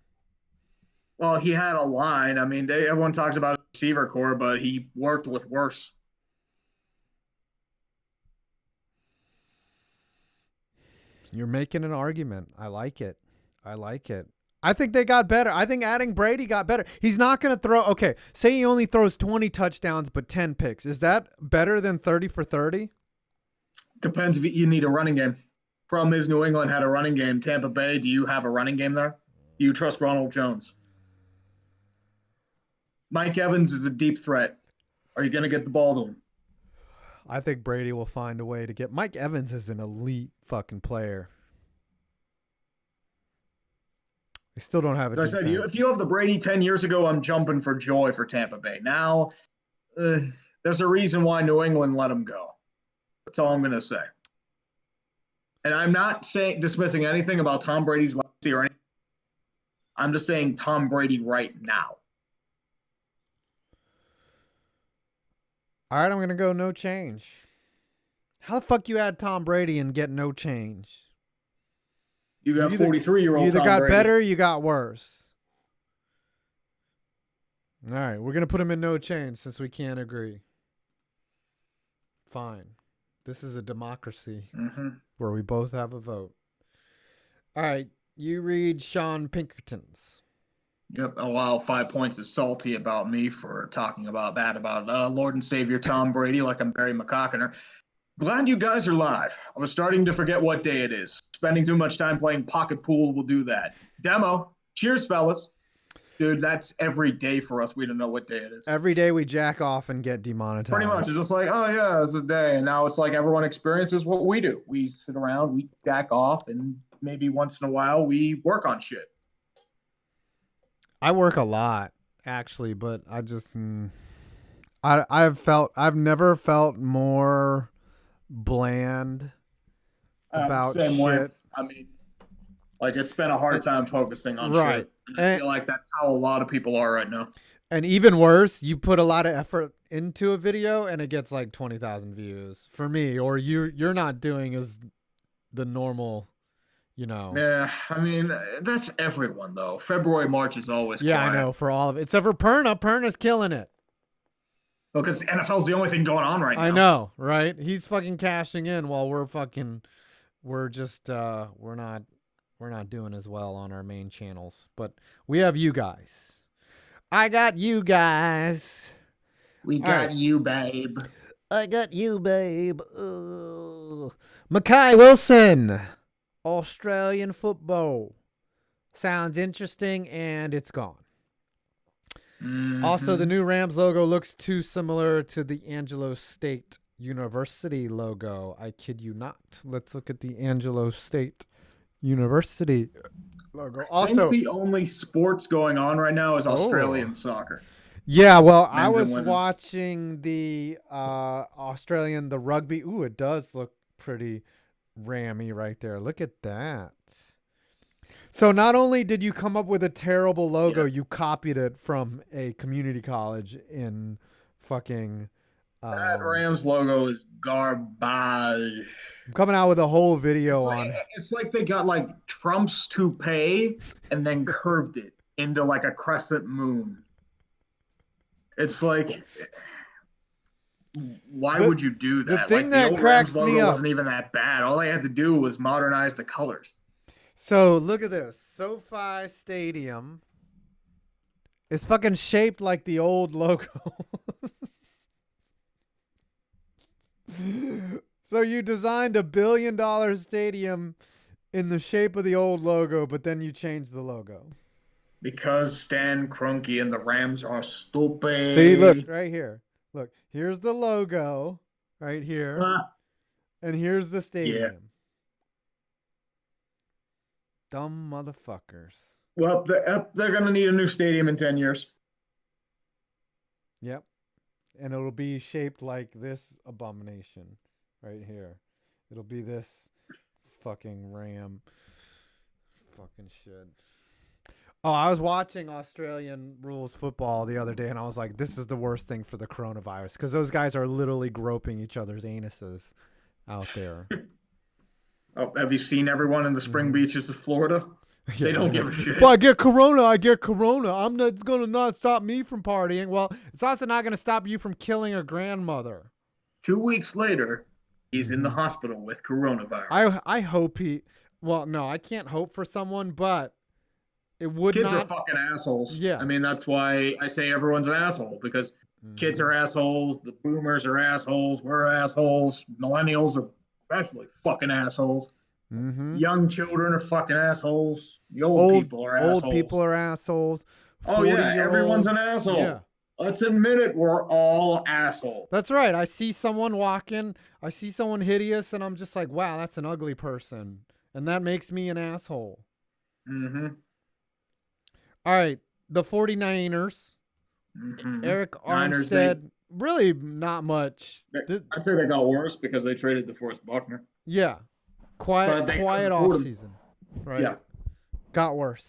Well, he had a line. I mean, everyone talks about receiver core, but he worked with worse. You're making an argument. I like it. I think they got better. I think adding Brady got better. He's not going to throw. Okay, say he only throws 20 touchdowns but 10 picks. Is that better than 30 for 30? Depends if you need a running game. Problem is New England had a running game. Tampa Bay, do you have a running game there? Do you trust Ronald Jones? Mike Evans is a deep threat. Are you going to get the ball to him? I think Brady will find a way to get. Mike Evans is an elite fucking player. They still don't have a defense. I said, if you have the Brady 10 years ago, I'm jumping for joy for Tampa Bay. Now, there's a reason why New England let him go. That's all I'm going to say. And I'm not dismissing anything about Tom Brady's legacy or anything. I'm just saying Tom Brady right now. All right, I'm going to go no change. How the fuck you add Tom Brady and get no change? You got 43-year-old You either Tom got Brady. better, or you got worse. All right, we're gonna put him in no change since we can't agree. Fine. This is a democracy where we both have a vote. All right, you read Sean Pinkerton's. Yep. Oh wow, 5 points is salty about me for talking about bad about Lord and Savior Tom Brady like I'm Barry McCockiner. Glad you guys are live. I was starting to forget what day it is. Spending too much time playing pocket pool will do that. Demo. Cheers, fellas. Dude, that's every day for us. We don't know what day it is. Every day we jack off and get demonetized. Pretty much. It's just like, oh, yeah, it's a day. And now it's like everyone experiences what we do. We sit around, we jack off, and maybe once in a while we work on shit. I work a lot, actually, but I just... I've never felt more bland about same shit. way. I mean, like, it's been a hard time focusing on right. shit. And I feel like that's how a lot of people are right now. And even worse, you put a lot of effort into a video and it gets like 20,000 views for me, or you're not doing as the normal, you know. Yeah, I mean, that's everyone though. February, March is always quiet. I know, for all of it. Except for Perna. Perna's killing it. Because the NFL's the only thing going on right now. I know, right? He's fucking cashing in while we're just we're not doing as well on our main channels. But we have you guys. I got you guys. We got you, babe. I got you, babe. Mackay Wilson. Australian football. Sounds interesting, and it's gone. Also, the new Rams logo looks too similar to the Angelo State University logo. I kid you not. Let's look at the Angelo State University logo. Also, I think the only sports going on right now is Australian soccer. Yeah, well, I Men's and was women's. watching the Australian, the rugby. Ooh, it does look pretty rammy right there. Look at that. So not only did you come up with a terrible logo, you copied it from a community college in fucking... that Rams logo is garbage. I'm coming out with a whole video It's like they got like Trump's toupee and then curved it into like a crescent moon. It's like, why would you do that? The thing like, that old cracks Rams me logo up wasn't even that bad. All they had to do was modernize the colors. So look at this. SoFi Stadium is fucking shaped like the old logo. So you designed $1 billion stadium in the shape of the old logo, but then you changed the logo. Because Stan Kroenke and the Rams are stupid. See, look, right here. Look, here's the logo right here. And here's the stadium. Yeah. Dumb motherfuckers. Well, they're going to need a new stadium in 10 years. Yep. And it'll be shaped like this abomination right here. It'll be this fucking ram. Fucking shit. Oh, I was watching Australian rules football the other day, and I was like, this is the worst thing for the coronavirus, because those guys are literally groping each other's anuses out there. Oh, have you seen everyone in the spring beaches of Florida? They don't give a shit. If I get corona, I get corona. It's going to not stop me from partying. Well, it's also not going to stop you from killing a grandmother. 2 weeks later, he's in the hospital with coronavirus. I hope he... Well, no, I can't hope for someone, but it would Kids not... are fucking assholes. Yeah. I mean, that's why I say everyone's an asshole, because kids are assholes, the boomers are assholes, we're assholes, millennials are especially fucking assholes. Young children are fucking assholes. The old people are assholes. Old people are assholes. Oh, yeah, everyone's an asshole. Yeah. Let's admit it, we're all assholes. That's right. I see someone walking, I see someone hideous, and I'm just like, wow, that's an ugly person. And that makes me an asshole. All right. The 49ers. Eric Armstead. Really not much. I'd say they got worse because they traded DeForest Buckner. Yeah. Quiet off season. Right. Yeah. Got worse.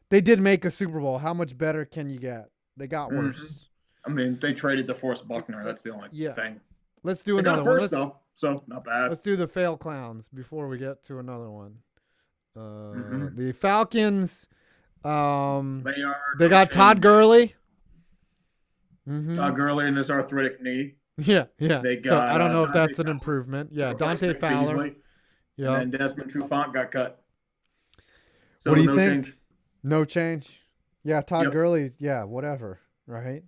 They did make a Super Bowl. How much better can you get? They got worse. I mean, they traded DeForest Buckner. That's the only thing. Let's do another one. First, though. So not bad. Let's do the fail clowns before we get to another one. Mhm. The Falcons. They are. They no got Todd change. Gurley. Mm-hmm. Todd Gurley and his arthritic knee. Yeah. They So got, I don't know if Dante that's an Fowler improvement. Yeah, replaced Dante Vic Fowler. Beasley, Yeah. and then Desmond Trufant got cut. So What do you no think? change. No change. Yeah, Todd Yep. Gurley. Yeah, whatever. Right.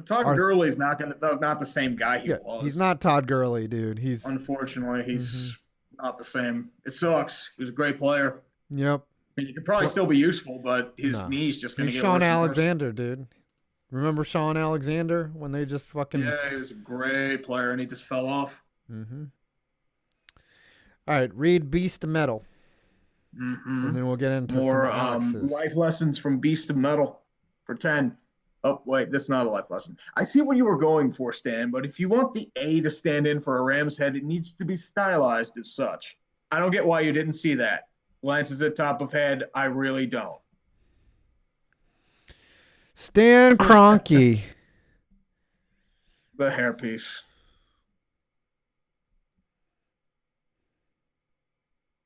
Todd Gurley's not the same guy he Yeah, was. he's not Todd Gurley, dude. He's Unfortunately, he's not the same. It sucks. He was a great player. Yep. I mean, he could probably still be useful, but his No. knee's just going to He's get Sean worse and worse. Alexander, dude. Remember Sean Alexander when they just fucking Yeah, he was a great player, and he just fell off. Mm-hmm. All right, read Beast of Metal, Mm-hmm. and then we'll get into More some Alex's. life lessons from Beast of Metal for 10. Oh, wait, that's not a life lesson. I see what you were going for, Stan, but if you want the A to stand in for a ram's head, it needs to be stylized as such. I don't get why you didn't see that. Glances at top of head, I really don't. Stan Kroenke. The hairpiece.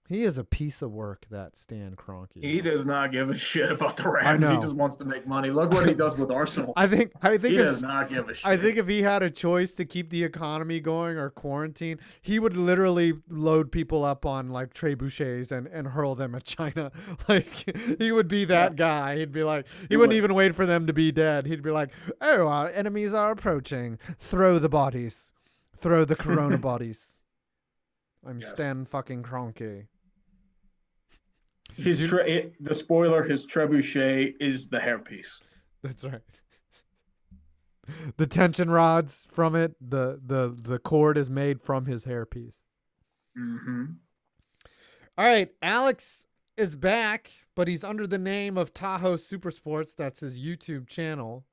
He is a piece of work, that Stan Kroenke. He does not give a shit about the Rams. I know. He just wants to make money. Look what he does with Arsenal. I think he does not give a shit. I think if he had a choice to keep the economy going or quarantine, he would literally load people up on like trebuchets and hurl them at China. Like he would be that guy. He'd be like, he wouldn't even wait for them to be dead. He'd be like, oh, our enemies are approaching. Throw the bodies. Throw the corona bodies. I'm Stan fucking Kroenke. The spoiler, his trebuchet is the hairpiece. That's right. The tension rods from it, the cord is made from his hairpiece. Mm-hmm. All right, Alex is back, but he's under the name of Tahoe Supersports. That's his YouTube channel.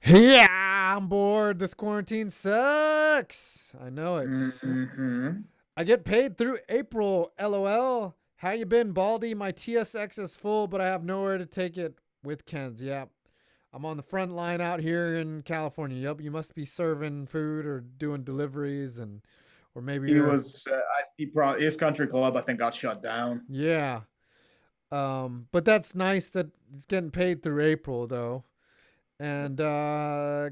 Yeah, I'm bored. This quarantine sucks. I know it. Mm-hmm. I get paid through April, LOL. How you been, Baldy? My TSX is full, but I have nowhere to take it with Ken's. Yep. I'm on the front line out here in California. Yep. You must be serving food or doing deliveries or maybe his country club, I think, got shut down. Yeah. But that's nice that it's getting paid through April though. And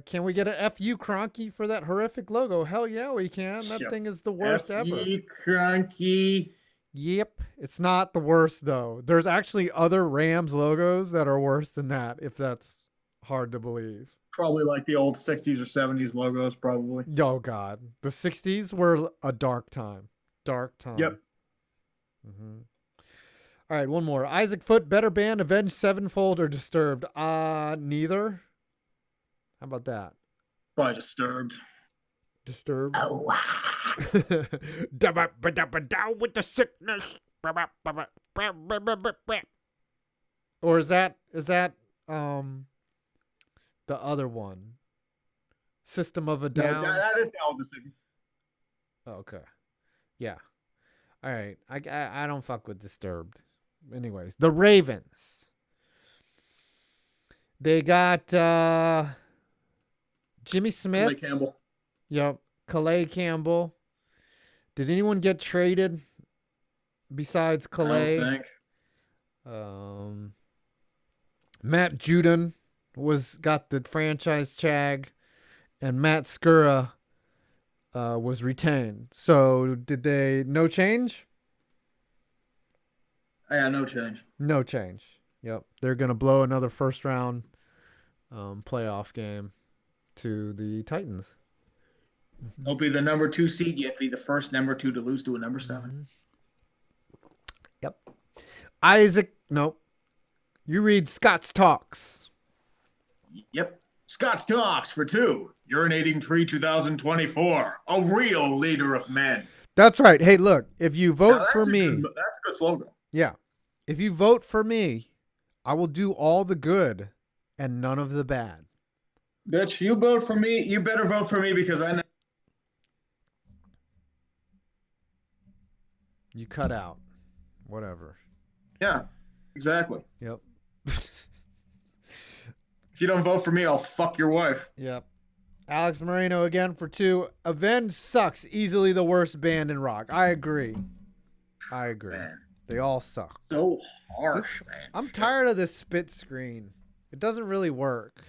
can we get an FU Kroenke for that horrific logo? Hell yeah, we can. That thing is the worst ever. FU Kroenke. Yep. It's not the worst, though. There's actually other Rams logos that are worse than that, if that's hard to believe. Probably like the old 60s or 70s logos, probably. Oh, God. The 60s were a dark time. Dark time. Yep. Mm-hmm. All right, one more. Isaac Foot, Better Band, Avenged Sevenfold, or Disturbed? Neither. How about that? Probably Disturbed. Disturbed? Oh, wow. Down with the sickness. Or is that the other one? System of a Down. No, that is Down with the Sickness. Okay. Yeah. All right. I don't fuck with Disturbed. Anyways, the Ravens. They got Jimmy Smith. Calais Campbell. Yep. Calais Campbell. Did anyone get traded besides Calais? I don't think. Matt Judon got the franchise tag, and Matt Skura was retained. So did they no change? Yeah, no change. No change. Yep. They're gonna blow another first round playoff game to the Titans. They'll be the number 2 seed, yet be the first number 2 to lose to a number 7. Yep. Isaac, nope. You read Scott's Talks. Yep. Scott's Talks for 2. Urinating Tree 2024. A real leader of men. That's right. Hey, look, if you vote for me. That's a good slogan. Yeah. If you vote for me, I will do all the good and none of the bad. Bitch, you vote for me. You better vote for me because I know. You cut out. Whatever. Yeah, exactly. Yep. If you don't vote for me, I'll fuck your wife. Yep. Alex Moreno again for 2. Avenged sucks. Easily the worst band in rock. I agree. Man, They all suck. so harsh, man. I'm tired of this spit screen. It doesn't really work.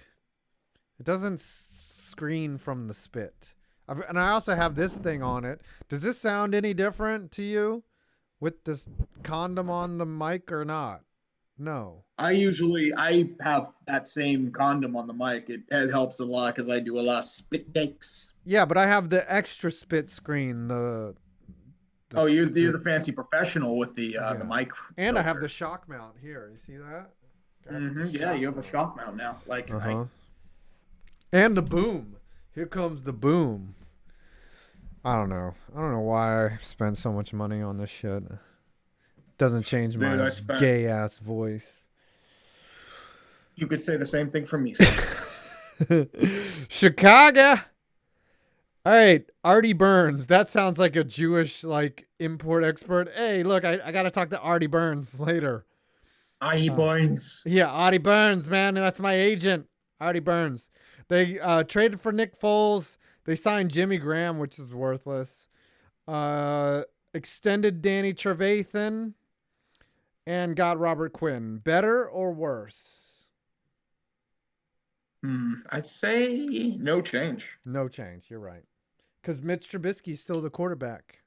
It doesn't screen from the spit. And I also have this thing on it. Does this sound any different to you with this condom on the mic or not? No. I have that same condom on the mic. It helps a lot because I do a lot of spit takes. Yeah, but I have the extra spit screen. You're the fancy professional with the mic. And I have filter. the shock mount here. You see that? Yeah, you have a shock mount now. Like, and the boom. Here comes the boom. I don't know why I spend so much money on this shit. Doesn't change my gay ass voice. You could say the same thing for me. Chicago. All right, Artie Burns. That sounds like a Jewish import expert. Hey, look, I got to talk to Artie Burns later. Artie Burns. Yeah, Artie Burns, man. That's my agent. Artie Burns. They traded for Nick Foles. They signed Jimmy Graham, which is worthless. Extended Danny Trevathan. And got Robert Quinn. Better or worse? I'd say no change. No change. You're right. Because Mitch Trubisky's still the quarterback.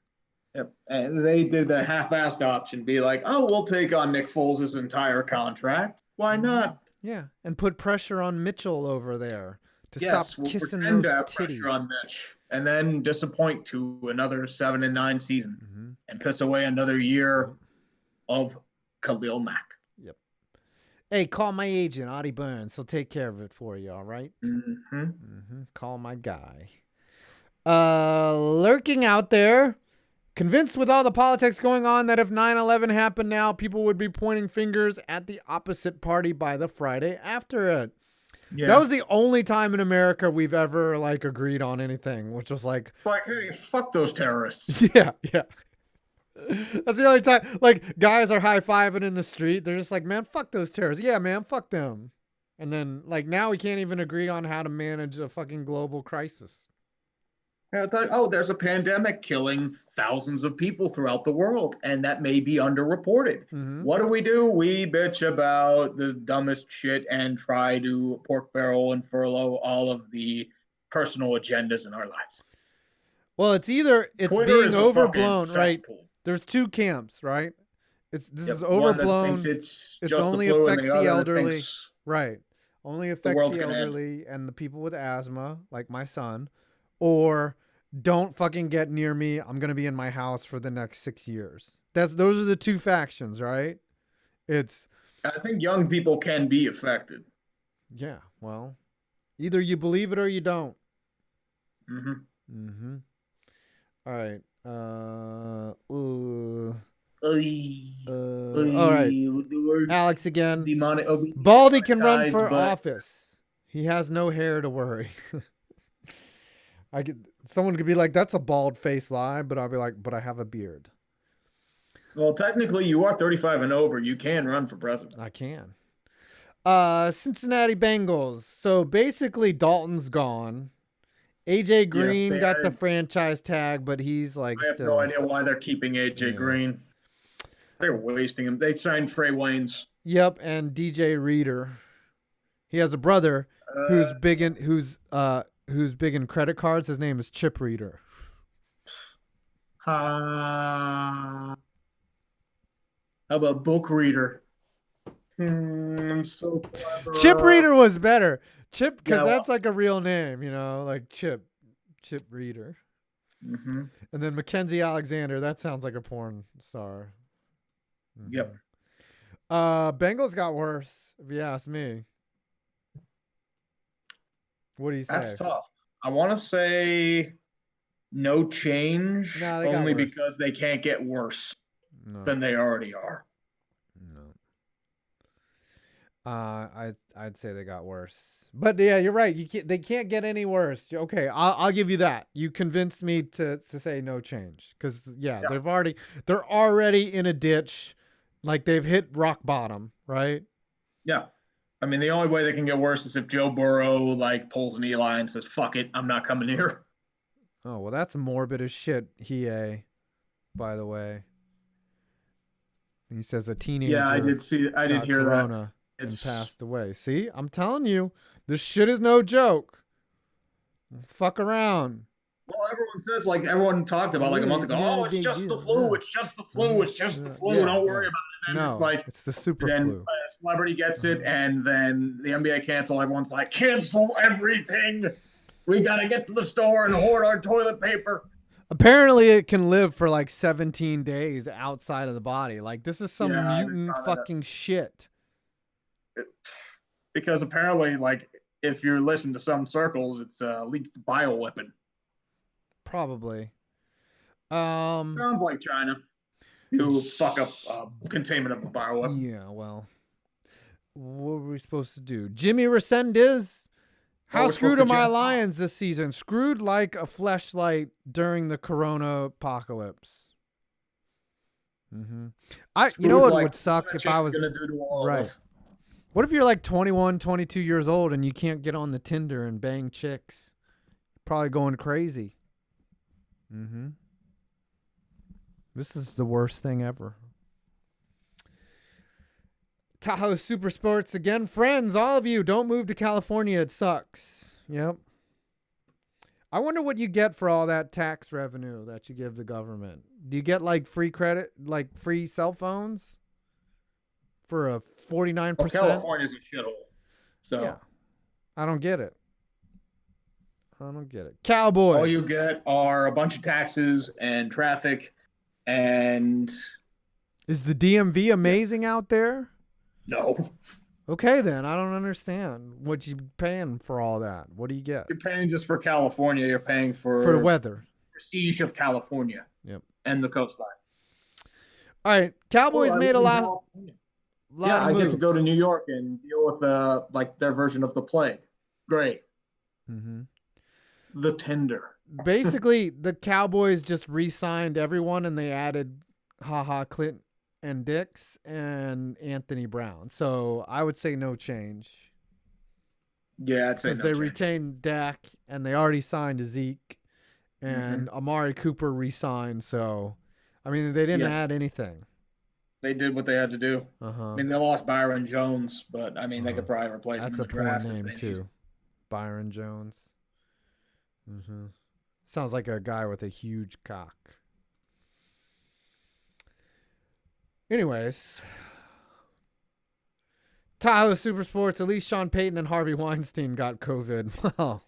Yep. And they did the half-assed option, be like, oh, we'll take on Nick Foles' entire contract. Why not? Yeah, and put pressure on Mitchell over there to stop kissing we'll those pressure titties. on Mitch, and then disappoint to another 7-9 season and piss away another year of Khalil Mack. Yep. Hey, call my agent, Artie Burns. He'll take care of it for you, all right? Call my guy. Lurking out there, convinced with all the politics going on that if 9/11 happened now, people would be pointing fingers at the opposite party by the Friday after it. Yeah. That was the only time in America we've ever agreed on anything, which was it's like, hey, fuck those terrorists. Yeah. That's the only time guys are high-fiving in the street. They're just like, man, fuck those terrorists. Yeah, man, fuck them. And then now we can't even agree on how to manage a fucking global crisis. I thought, there's a pandemic killing thousands of people throughout the world, and that may be underreported. What do? We bitch about the dumbest shit and try to pork barrel and furlough all of the personal agendas in our lives. Well, it's either Twitter being overblown, right? There's 2 camps, right? This is overblown. It's only affects the elderly, right? Only affects the elderly and the people with asthma, like my son, or don't fucking get near me. I'm gonna be in my house for the next 6 years. Those are the 2 factions, right? I think young people can be affected. Yeah, well, either you believe it or you don't. All right. All right. Alex again. Baldy can run for office. He has no hair to worry. Someone could be like, that's a bald face lie, but I'll be like, but I have a beard. Well, technically you are 35 and over. You can run for president. I can. Cincinnati Bengals. So basically Dalton's gone. AJ Green got the franchise tag, but he's I have no idea why they're keeping AJ Green. They're wasting him. They signed Trey Waynes. Yep, and DJ Reader. He has a brother who's big in credit cards. His name is Chip Reader. How about Book Reader? I'm so clever. Chip Reader was better. Chip, because that's a real name, Chip Reader. And then Mackenzie Alexander, that sounds like a porn star. Yep. Bengals got worse, if you ask me. What do you say? That's tough. I want to say no change, only because they can't get worse than they already are. No. I'd say they got worse. But yeah, you're right. They can't get any worse. Okay, I'll give you that. You convinced me to say no change because they're already in a ditch, they've hit rock bottom, right? Yeah. I mean, the only way they can get worse is if Joe Burrow like pulls an Eli and says, "Fuck it, I'm not coming here." Oh, well, that's morbid as shit, by the way. He says a teenager Yeah, I did got hear that. corona and passed away. See, I'm telling you, this shit is no joke. Fuck around. Well, everyone says like everyone talked about like a month ago. Oh, it's just the flu. It's just the flu. It's just the flu. Yeah, Don't yeah. worry about it. And it's No, like it's the super then flu. a celebrity gets it, and then the NBA cancel. Everyone's like, cancel everything. We gotta get to the store and hoard our toilet paper. Apparently, it can live for like 17 days outside of the body. Like, this is some Yeah, mutant fucking shit. Because apparently, like, if you listen to some circles, it's a leaked bioweapon. Probably. Sounds like China. Who fuck up containment of a bioweapon. Yeah, well, what were we supposed to do? Jimmy Resendez? How screwed are my Lions this season? Screwed like a fleshlight during the corona apocalypse. You know what would suck if I was right. What if you're like 21, 22 years old and you can't get on the Tinder and bang chicks? Probably going crazy. This is the worst thing ever. Tahoe Super Sports again. Friends, all of you, don't move to California. It sucks. Yep. I wonder what you get for all that tax revenue that you give the government. Do you get like free credit, like free cell phones for a 49%? Well, California's a shithole. So yeah. I don't get it. Cowboys. All you get are a bunch of taxes and traffic and... Is the DMV amazing out there? No. Okay, then. I don't understand. What you paying for all that? What do you get? You're paying just for California. You're paying for the weather. Prestige of California. Yep. And the coastline. All right. Cowboys made a lot I get to go to New York and deal with like their version of the plague. Great. The tender. Basically, the Cowboys just re-signed everyone and they added Clint and Dix and Anthony Brown. So I would say no change. Yeah, I'd say no change. Because they retained Dak and they already signed Zeke and Amari Cooper re-signed. So, I mean, they didn't add anything. They did what they had to do. I mean, they lost Byron Jones, but I mean, they could probably replace him in the draft. That's a poor name too. Byron Jones. Sounds like a guy with a huge cock. Anyways, Tahoe Super Sports, at least Sean Payton and Harvey Weinstein got COVID. Well,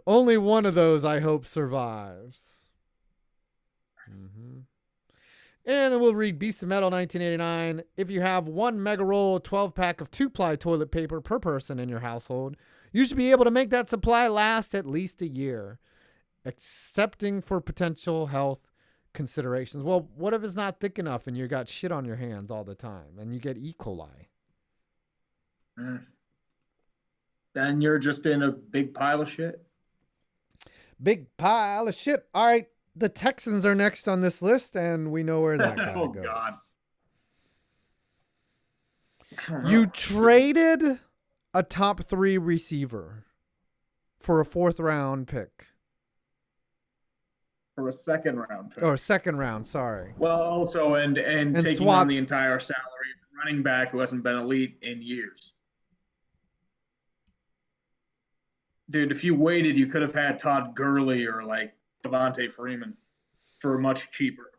only one of those I hope survives. And we'll read Beast of Metal 1989. If you have one mega roll 12-pack of 2-ply toilet paper per person in your household, you should be able to make that supply last at least a year, excepting for potential health considerations. Well, what if it's not thick enough and you got shit on your hands all the time and you get E. coli? Then you're just in a big pile of shit. Big pile of shit. All right. The Texans are next on this list, and we know where that guy oh, goes. God. You traded a top 3 receiver for a 4th-round pick. For a 2nd-round pick. Or 2nd round, sorry. Well, also, and taking on the entire salary of a running back who hasn't been elite in years. Dude, if you waited, you could have had Todd Gurley or, like, Devontae Freeman for much cheaper.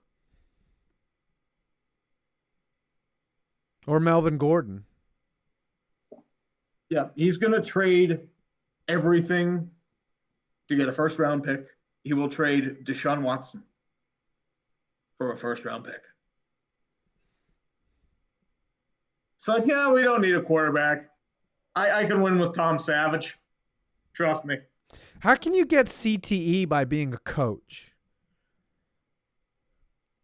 Or Melvin Gordon. Yeah, he's going to trade everything to get a 1st-round pick. He will trade Deshaun Watson for a 1st-round pick. It's like, yeah, we don't need a quarterback. I can win with Tom Savage. Trust me. How can you get CTE by being a coach?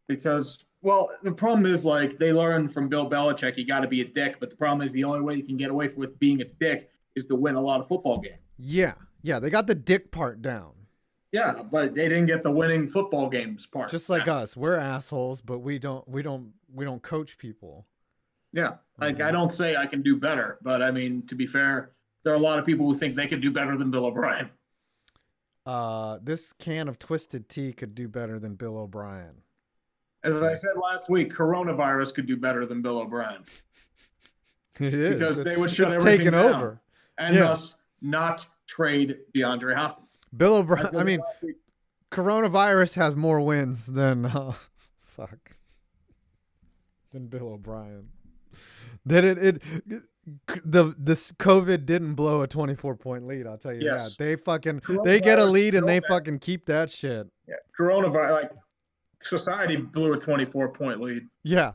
Because, well, the problem is, like, they learned from Bill Belichick, you got to be a dick. But the problem is the only way you can get away with being a dick is to win a lot of football games. Yeah, they got the dick part down. Yeah, but they didn't get the winning football games part. Just like us, we're assholes, but we don't coach people. Yeah. Like, I don't say I can do better, but I mean, to be fair, there are a lot of people who think they can do better than Bill O'Brien. This can of Twisted Tea could do better than Bill O'Brien. As I said last week, coronavirus could do better than Bill O'Brien. It is. Because they would shut it's everything taken down over. and thus not trade DeAndre Hopkins. Bill O'Brien, I mean, coronavirus has more wins than than Bill O'Brien. This COVID didn't blow a 24-point lead, I'll tell you that. They get a lead and they fucking keep that shit. Yeah. Coronavirus, like, society blew a 24-point lead. Yeah.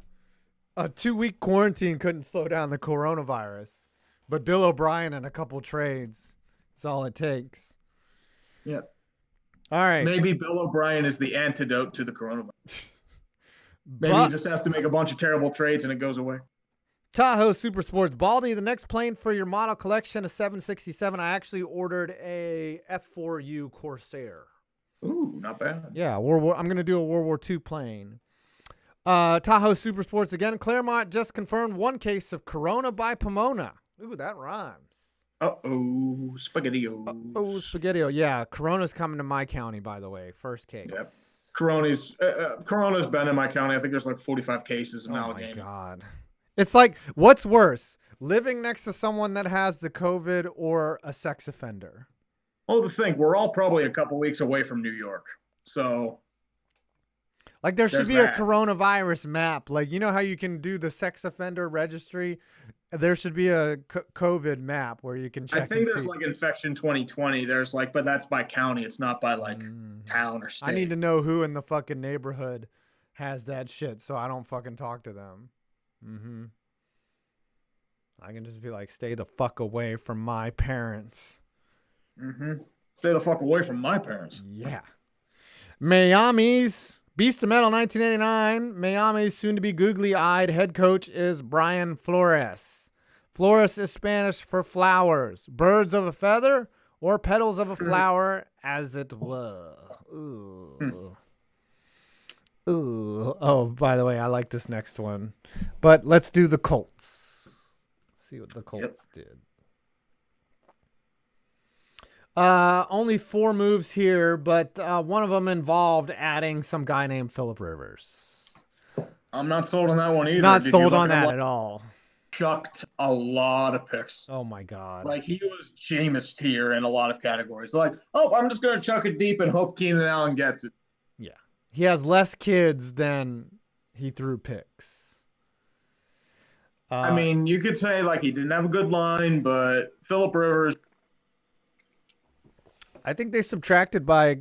A 2-week quarantine couldn't slow down the coronavirus. But Bill O'Brien and a couple trades, that's all it takes. Yeah. All right. Maybe Bill O'Brien is the antidote to the coronavirus. Maybe he just has to make a bunch of terrible trades and it goes away. Tahoe Super Sports. Baldy, the next plane for your model collection is 767. I actually ordered a F4U Corsair. Ooh, not bad. Yeah, I'm going to do a World War II plane. Tahoe Super Sports again. Claremont just confirmed 1 case of Corona by Pomona. Ooh, that rhymes. Uh-oh, SpaghettiOs. Oh, SpaghettiO. Yeah, Corona's coming to my county, by the way. First case. Yep. Corona's been in my county. I think there's like 45 cases in Allegheny. Oh, my God. It's like, what's worse? Living next to someone that has the COVID or a sex offender? Well, the thing, we're all probably a couple weeks away from New York. So, like, there should be a coronavirus map. Like, you know how you can do the sex offender registry? There should be a COVID map where you can check. I think there's like Infection 2020. There's like, but that's by county. It's not by like town or state. I need to know who in the fucking neighborhood has that shit so I don't fucking talk to them. I can just be like, stay the fuck away from my parents. Stay the fuck away from my parents. Yeah. Miami's Beast of Metal 1989. Miami's soon-to-be googly-eyed head coach is Brian Flores. Flores is Spanish for flowers. Birds of a feather or petals of a flower, as it were. Ooh. Ooh. Oh, by the way, I like this next one. But let's do the Colts. See what the Colts did. Only 4 moves here, but one of them involved adding some guy named Phillip Rivers. I'm not sold on that one either. Not sold on that at all. Chucked a lot of picks. Oh my God. Like, he was Jameis tier in a lot of categories. Like, I'm just going to chuck it deep and hope Keenan Allen gets it. Yeah. He has less kids than he threw picks. I mean, you could say, like, he didn't have a good line, but Phillip Rivers. I think they subtracted by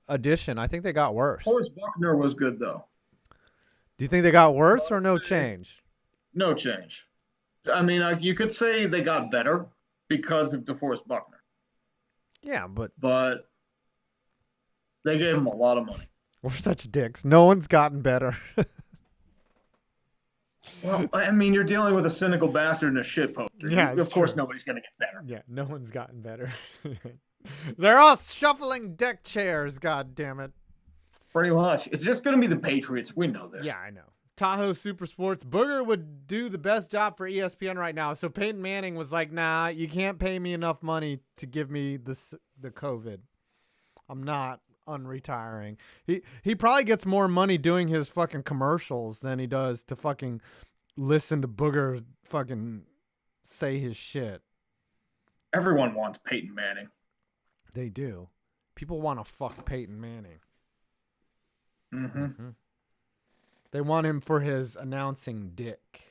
addition. I think they got worse. DeForest Buckner was good, though. Do you think they got worse or no change? No change. I mean, you could say they got better because of DeForest Buckner. Yeah, but they gave him a lot of money. We're such dicks. No one's gotten better. Well, I mean, you're dealing with a cynical bastard and a shit poster. Yeah, of course nobody's going to get better. Yeah, no one's gotten better. They're all shuffling deck chairs, god damn it. Pretty much. It's just going to be the Patriots. We know this. Yeah, I know. Tahoe Super Sports. Booger would do the best job for ESPN right now. So Peyton Manning was like, nah, you can't pay me enough money to give me the COVID. I'm not unretiring. He probably gets more money doing his fucking commercials than he does to fucking listen to Booger fucking say his shit. Everyone wants Peyton Manning. They do. People want to fuck Peyton Manning. They want him for his announcing dick.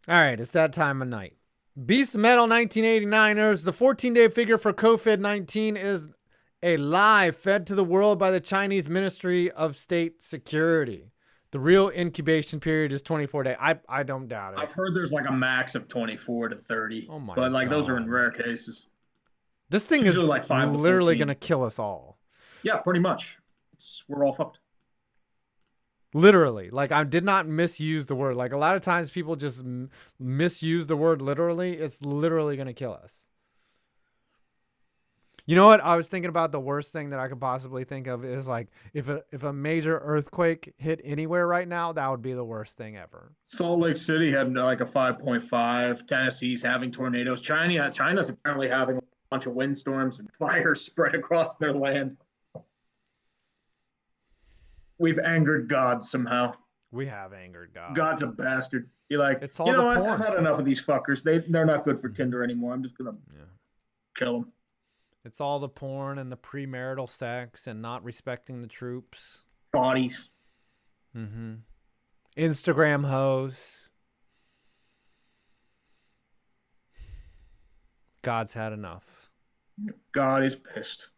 All right, it's that time of night. Beast of Metal 1989ers. The 14-day figure for COVID-19 is a lie fed to the world by the Chinese Ministry of State Security. The real incubation period is 24 days. I don't doubt it. I've heard there's like a max of 24 to 30. Oh my But like God. those are in rare cases. This thing is like 5 to literally 14. going to kill us all. Yeah, pretty much. We're all fucked. Literally. Like, I did not misuse the word. Like, a lot of times people just misuse the word literally. It's literally going to kill us. You know what? I was thinking about the worst thing that I could possibly think of is like if a major earthquake hit anywhere right now, that would be the worst thing ever. Salt Lake City had like a 5.5. Tennessee's having tornadoes. China's apparently having a bunch of windstorms and fires spread across their land. We've angered God somehow. We have angered God. God's a bastard. You're like, It's all you know the what? porn. I've had enough of these fuckers. They're not good for Tinder anymore. I'm just gonna kill them. It's all the porn and the premarital sex and not respecting the troops. Bodies. Mm-hmm. Instagram hoes. God's had enough. God is pissed.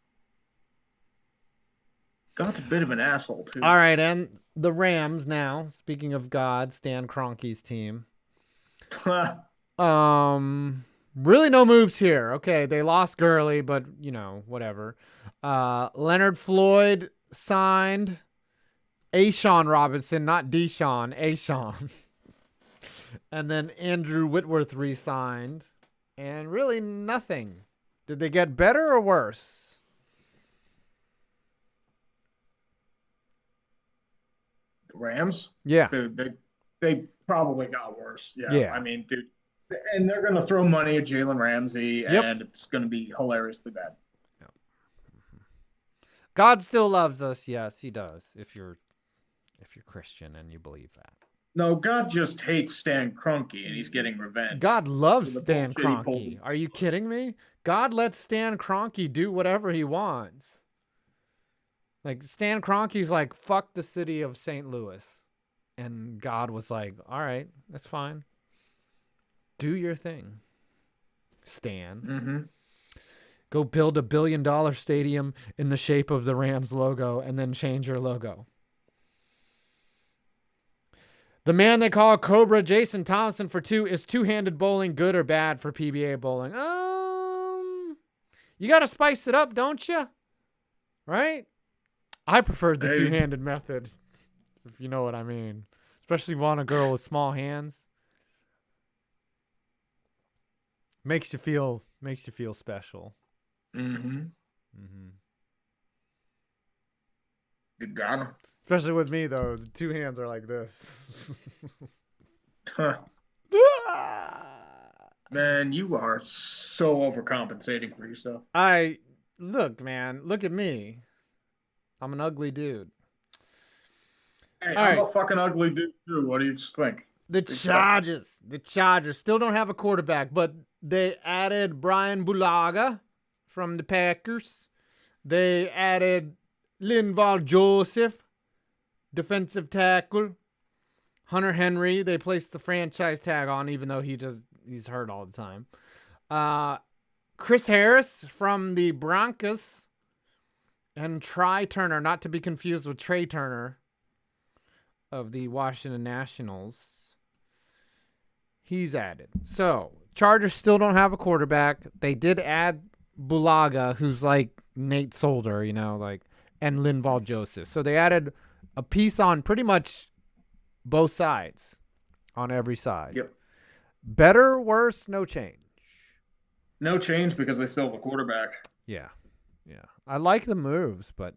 God's a bit of an asshole too. All right, and the Rams now. Speaking of God, Stan Kroenke's team. Really no moves here. Okay, they lost Gurley, but, you know, whatever. Leonard Floyd signed Ashawn Robinson, not Deshaun, Ashawn. And then Andrew Whitworth re-signed. And really nothing. Did they get better or worse? The Rams? Yeah. Dude, they probably got worse. Yeah. I mean, dude. And they're going to throw money at Jalen Ramsey, and it's going to be hilariously bad. Yep. God still loves us. Yes, he does. If you're Christian and you believe that. No, God just hates Stan Kroenke, and he's getting revenge. God loves For the Stan bullshit he pulled. Kroenke. Are you kidding me? God lets Stan Kroenke do whatever he wants. Like, Stan Kroenke's like, fuck the city of St. Louis. And God was like, all right, that's fine. Do your thing, Stan. Mm-hmm. Go build $1 billion stadium in the shape of the Rams logo and then change your logo. The man they call Cobra, Jason Thompson, for 2 is two-handed bowling good or bad for PBA bowling? You got to spice it up, don't you? Right? I preferred the two-handed method, if you know what I mean. Especially if you want a girl with small hands. Makes you feel special. Mm-hmm. Mm-hmm. You got him. Especially with me, though. The 2 hands are like this. Man, you are so overcompensating for yourself. Look, man. Look at me. I'm an ugly dude. Hey, All I'm right. a fucking ugly dude, too. What do you think? The Chargers still don't have a quarterback, but they added Brian Bulaga from the Packers. They added Linval Joseph, defensive tackle. Hunter Henry, they placed the franchise tag on, even though he's hurt all the time. Chris Harris from the Broncos. And Try Turner, not to be confused with Trey Turner of the Washington Nationals. He's added. So, Chargers still don't have a quarterback. They did add Bulaga, who's like Nate Solder, you know, like, and Linval Joseph. So they added a piece on pretty much both sides, on every side. Yep. Better, worse, no change. No change because they still have a quarterback. Yeah. I like the moves, but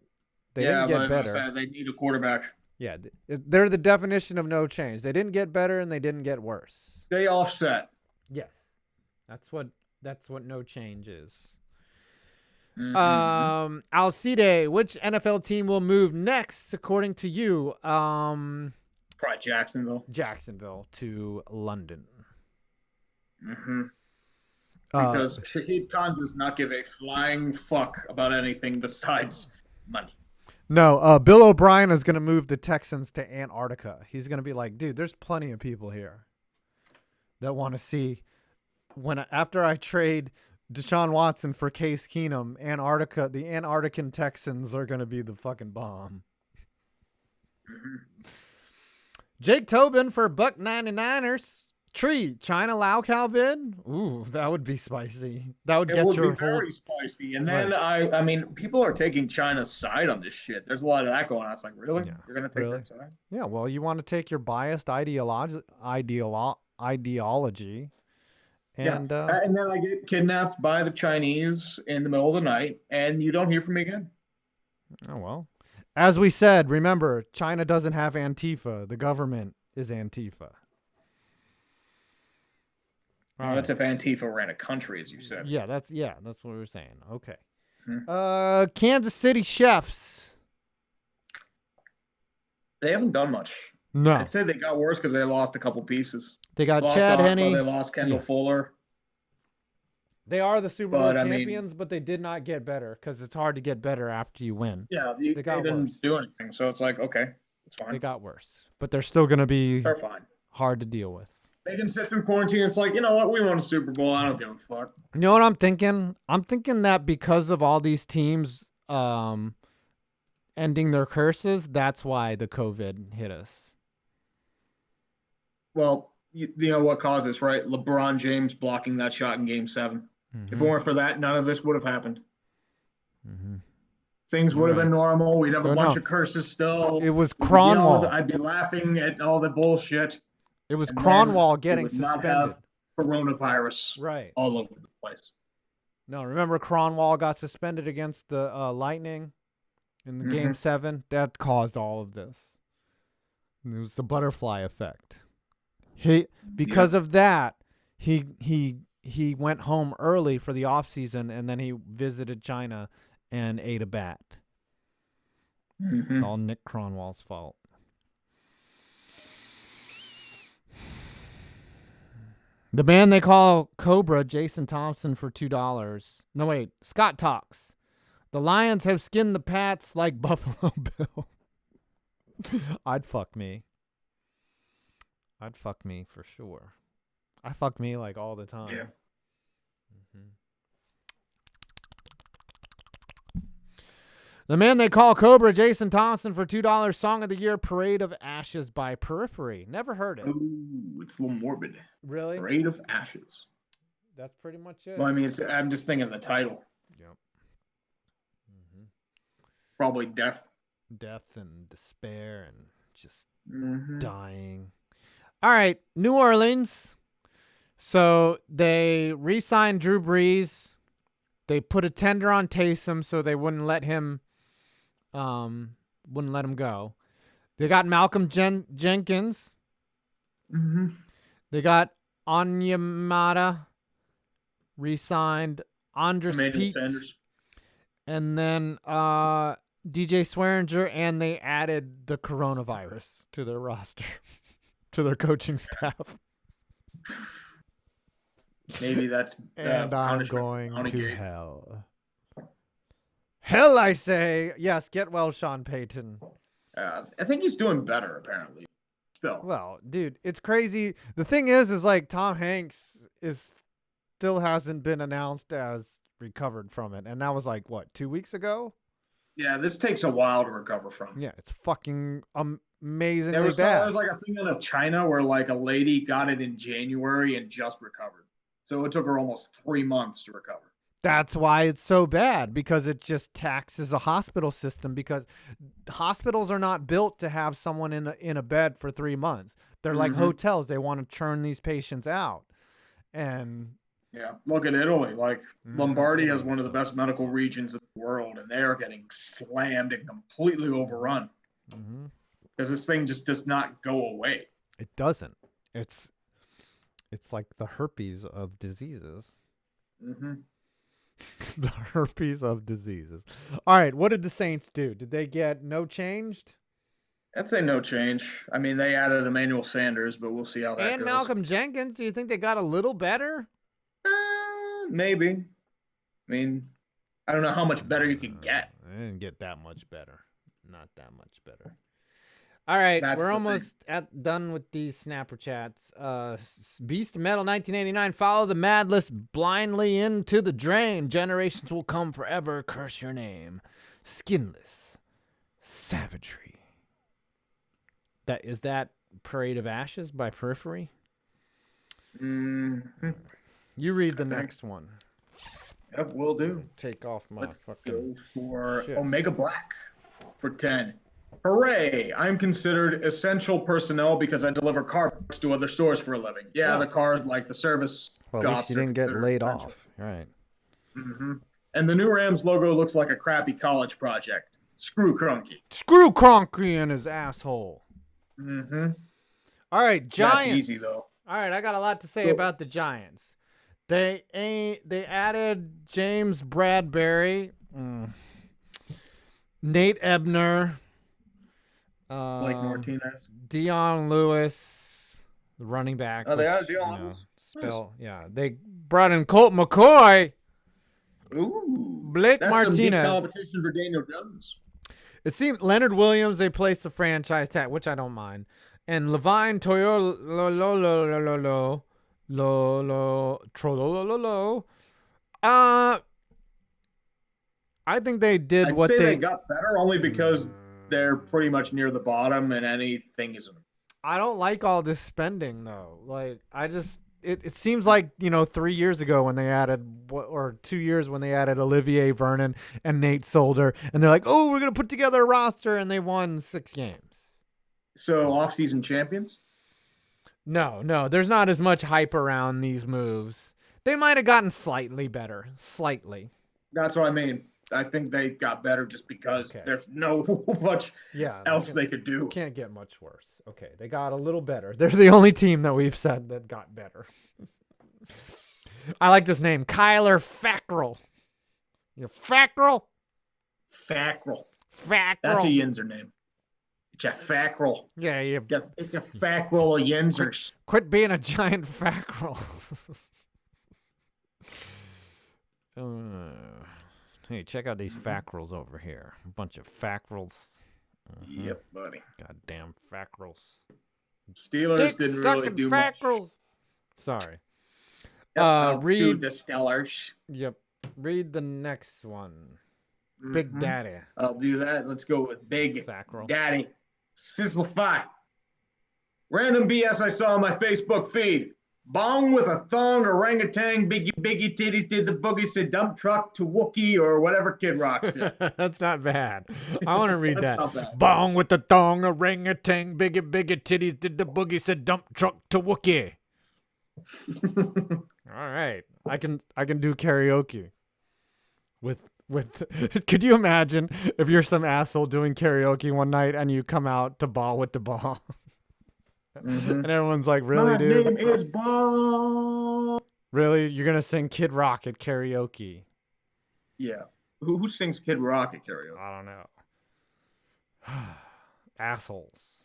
they didn't get better. They need a quarterback. Yeah, they're the definition of no change. They didn't get better and they didn't get worse. They offset. Yes. That's what no change is. Mm-hmm. Alcide, which NFL team will move next according to you? Probably Jacksonville. Jacksonville to London. Mm-hmm. Because Shahid Khan does not give a flying fuck about anything besides money. No, Bill O'Brien is going to move the Texans to Antarctica. He's going to be like, dude, there's plenty of people here that want to see after I trade Deshaun Watson for Case Keenum, the Antarctican Texans are going to be the fucking bomb. Mm-hmm. Jake Tobin for $1.99ers. Tree, China Lao Calvin. Ooh, that would be spicy. That would get your whole... very spicy. And then I mean, people are taking China's side on this shit. There's a lot of that going on. It's like, really? Yeah, You're gonna take their side? Yeah. Well, you want to take your biased ideology And and then I get kidnapped by the Chinese in the middle of the night, and you don't hear from me again. oh well. As we said, remember, China doesn't have Antifa. The government is Antifa. Well, that's if Antifa ran a country, as you said. Yeah, that's what we were saying. Okay. Hmm. Kansas City Chiefs. They haven't done much. No. I'd say they got worse because they lost a couple pieces. They got Lost Chad Aqua, Henne. They lost Kendall Fuller. They are the Super Bowl But, I mean- champions, but they did not get better because it's hard to get better after you win. Yeah, they got didn't worse. do anything. So it's like, okay, it's fine. They got worse, but they're still going to be They're fine. hard to deal with. They can sit through quarantine. It's like, you know what? We won a Super Bowl. I don't give a fuck. You know what I'm thinking? I'm thinking that because of all these teams ending their curses, that's why the COVID hit us. Well, you know what caused this, right? LeBron James blocking that shot in Game 7. If it weren't for that, none of this would have happened. Mm-hmm. Things would have been normal. We'd have a No, bunch no. of curses still. It was We'd be all Cronwall. I'd be laughing at all the bullshit. It was And then Cronwall we getting would not suspended. have coronavirus Right. all over the place. No, remember Cronwall got suspended against the Lightning in the Game 7? That caused all of this. And it was the butterfly effect. Because of that, he went home early for the offseason, and then he visited China and ate a bat. It's all Nick Cronwall's fault. The man they call Cobra, Jason Thompson, for $2. No, wait. Scott talks. The Lions have skinned the Pats like Buffalo Bill. I'd fuck me. I'd fuck me for sure. I fuck me like all the time. Yeah. The man they call Cobra, Jason Thompson, for $2. Song of the Year, Parade of Ashes by Periphery. Never heard it. Ooh, it's a little morbid. Really? Parade of Ashes. That's pretty much it. Well, I mean, I'm just thinking of the title. Yep. Probably death. Death and despair and just Mm-hmm. dying. All right, New Orleans. So they re-signed Drew Brees. They put a tender on Taysom so they wouldn't let him go. They got Malcolm Jenkins. Mm-hmm. They got Onyemata re-signed. Andres Emmanuel Pete. Sanders. And then DJ Swearinger, and they added the coronavirus to their roster, to their coaching staff. Maybe that's And I'm punishment going on a to game. hell. Hell, I say. Yes, get well, Sean Payton. I think he's doing better, apparently. Still. Well, dude, it's crazy. The thing is like Tom Hanks still hasn't been announced as recovered from it. And that was like, what, 2 weeks ago? Yeah, this takes a while to recover from. Yeah, it's fucking amazingly There was bad. like a thing out of China where like a lady got it in January and just recovered. So it took her almost 3 months to recover. That's why it's so bad, because it just taxes the hospital system, because hospitals are not built to have someone in a bed for 3 months. They're like hotels. They want to churn these patients out. And yeah, look at Italy. Like Lombardy is one of the best medical regions in the world, and they are getting slammed and completely overrun because this thing just does not go away. It doesn't. It's like the herpes of diseases. The herpes of diseases. All right, what did the Saints do? Did they get no changed? I'd say no change. I mean, they added Emmanuel Sanders, but we'll see how that And goes. Malcolm Jenkins, do you think they got a little better? Maybe. I mean, I don't know how much better you could get. I didn't get that much better. Not that much better. All right, That's we're the almost done with these snapper chats. Beast Metal 1989, follow the mad list blindly into the drain. Generations will come forever, curse your name. Skinless savagery. Is that Parade of Ashes by Periphery? You read the next one. Yep, will do. Take off my Let's fucking go for shit. Omega Black for 10. Hooray! I'm considered essential personnel because I deliver car parts to other stores for a living. Yeah, the car, like the service Well, at least you didn't get laid off. Right. Mm-hmm. And the new Rams logo looks like a crappy college project. Screw Kroenke. Screw Kroenke and his asshole. Mm-hmm. All right, Giants. That's easy, though. All right, I got a lot to say about the Giants. They added James Bradbury, Nate Ebner, Blake Martinez, Dion Lewis, the running back. Oh, they added Dion Lewis? Spell, yeah. They brought in Colt McCoy. Ooh. Blake That's Martinez. some big competition for Daniel Jones. It seemed Leonard Williams, they placed the franchise tag, which I don't mind. And Levine Toyo I think they did I'd what say they they got better only because they're pretty much near the bottom and anything isn't. I don't like all this spending though. Like I just it seems like, 3 years ago when they added or 2 years when they added Olivier Vernon and Nate Solder and they're like, "Oh, we're going to put together a roster," and they won 6 games. So, off-season champions? No, there's not as much hype around these moves. They might have gotten slightly better, slightly. That's what I mean. I think they got better just because there's no much else they could do. Can't get much worse. Okay, they got a little better. They're the only team that we've said that got better. I like this name, Kyler Fackrell. Fackrell? Fackrell. Fackrell. That's a Yinzer name. It's a Fackrell. Yeah, it's a Fackrell of Yinzers. Quit being a giant Fackrell. Hey, check out these Fackrells over here. A bunch of Fackrells. Yep, buddy. Goddamn Fackrells. Steelers didn't really do Fackrells. much. Sorry. Read the Steelers. Yep. Read the next one. Big Daddy. I'll do that. Let's go with Big Fackrell. Daddy. Sizzlify. Random BS I saw on my Facebook feed. Bong with a thong, orangutan, biggie titties, did the boogie, said dump truck to Wookie or whatever Kid Rock said. That's not bad. I want to read that. Not bad. Bong with the thong, orangutan, biggie titties, did the boogie, said dump truck to Wookie. All right. I can do karaoke with could you imagine if you're some asshole doing karaoke one night and you come out to Ball with the Ball? And everyone's like, "Really, dude? My name is Ball." Really? You're going to sing Kid Rock at karaoke? Yeah. Who sings Kid Rock at karaoke? I don't know. Assholes.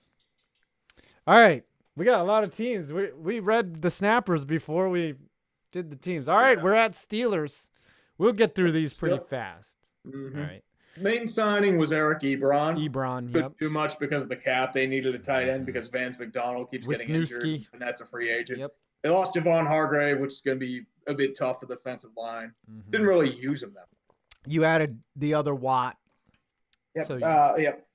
All right. We got a lot of teams. We read the snappers before we did the teams. All right. We're at Steelers. We'll get through these pretty fast. All right. Main signing was Eric Ebron. Yep. Too much because of the cap. They needed a tight end because Vance McDonald keeps getting injured, and that's a free agent. Yep. They lost Javon Hargrave, which is going to be a bit tough for the defensive line. Didn't really use him that much. You added the other Watt. Yep.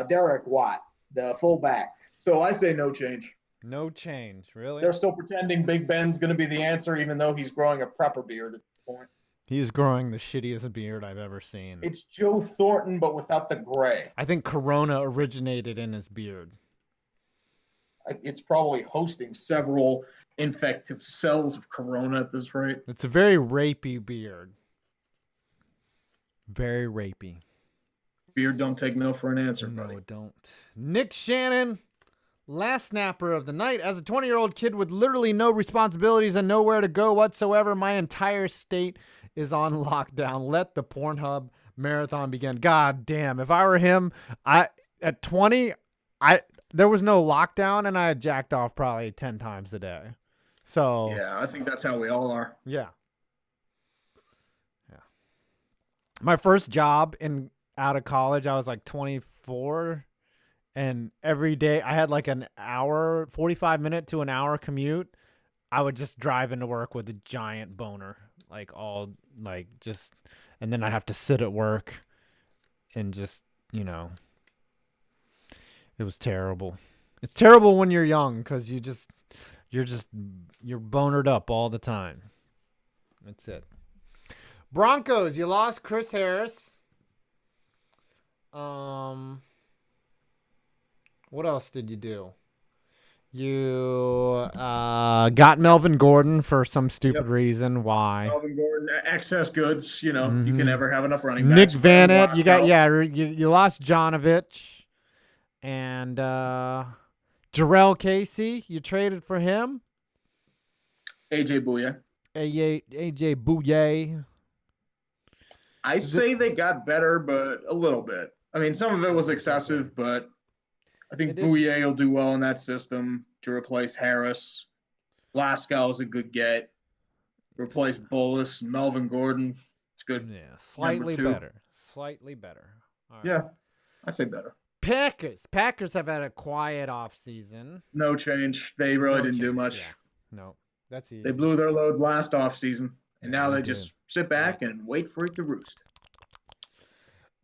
Derek Watt, the fullback. So I say no change. No change, really? They're still pretending Big Ben's going to be the answer, even though he's growing a prepper beard at this point. He's growing the shittiest beard I've ever seen. It's Joe Thornton, but without the gray. I think Corona originated in his beard. It's probably hosting several infective cells of Corona at this rate. It's a very rapey beard. Very rapey. Beard don't take no for an answer, buddy. No, it don't. Nick Shannon, last snapper of the night. As a 20-year-old kid with literally no responsibilities and nowhere to go whatsoever, my entire state is on lockdown. Let the Pornhub marathon begin. God damn. If I were him, at 20, there was no lockdown and I had jacked off probably 10 times a day. So yeah, I think that's how we all are. Yeah. My first job out of college, I was like 24, and every day I had like an hour, 45 minute to an hour commute. I would just drive into work with a giant boner, and then I'd have to sit at work and just, it was terrible. It's terrible when you're young because you're bonered up all the time. That's it. Broncos, you lost Chris Harris. What else did you do? You got Melvin Gordon for some stupid reason. Why? Melvin Gordon, excess goods. You know, you Mhm. can never have enough running Nick backs. Vanett. You got you lost Jonovich, and Jarrell Casey. You traded for him. AJ Bouye. AJ Bouye. I say they got better, but a little bit. I mean, some of it was excessive, but I think Bouye will do well in that system to replace Harris. Glasgow is a good get. Replace Bolus, Melvin Gordon. It's good. Yeah, slightly better. Slightly better. All right. Yeah, I say better. Packers have had a quiet offseason. No change. They really didn't do much. Yeah. No, that's easy. They blew their load last offseason, and now they just sit back and wait for it to roost.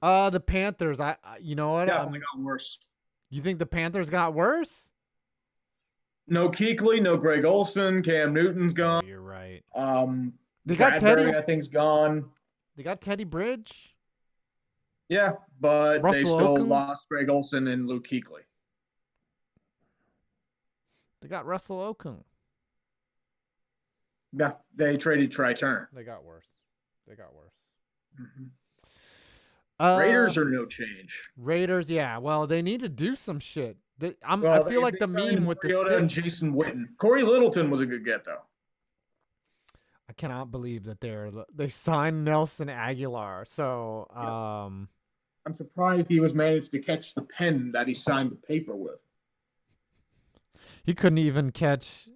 The Panthers. You know what? Definitely got worse. You think the Panthers got worse? No Kuechly, no Greg Olson. Cam Newton's gone. Oh, you're right. They got Teddy. I think's gone. They got Teddy Bridge. Yeah, but Russell they still Okung? lost Greg Olson and Luke Kuechly. They got Russell Okung. Yeah, they traded Try Turner. They got worse. Mm-hmm. Raiders are no change. Raiders, yeah. Well, they need to do some shit. I feel like the meme with the stick. And Jason Witten. Corey Littleton was a good get, though. I cannot believe that they signed Nelson Aguilar. So, I'm surprised he was managed to catch the pen that he signed the paper with. He couldn't even catch,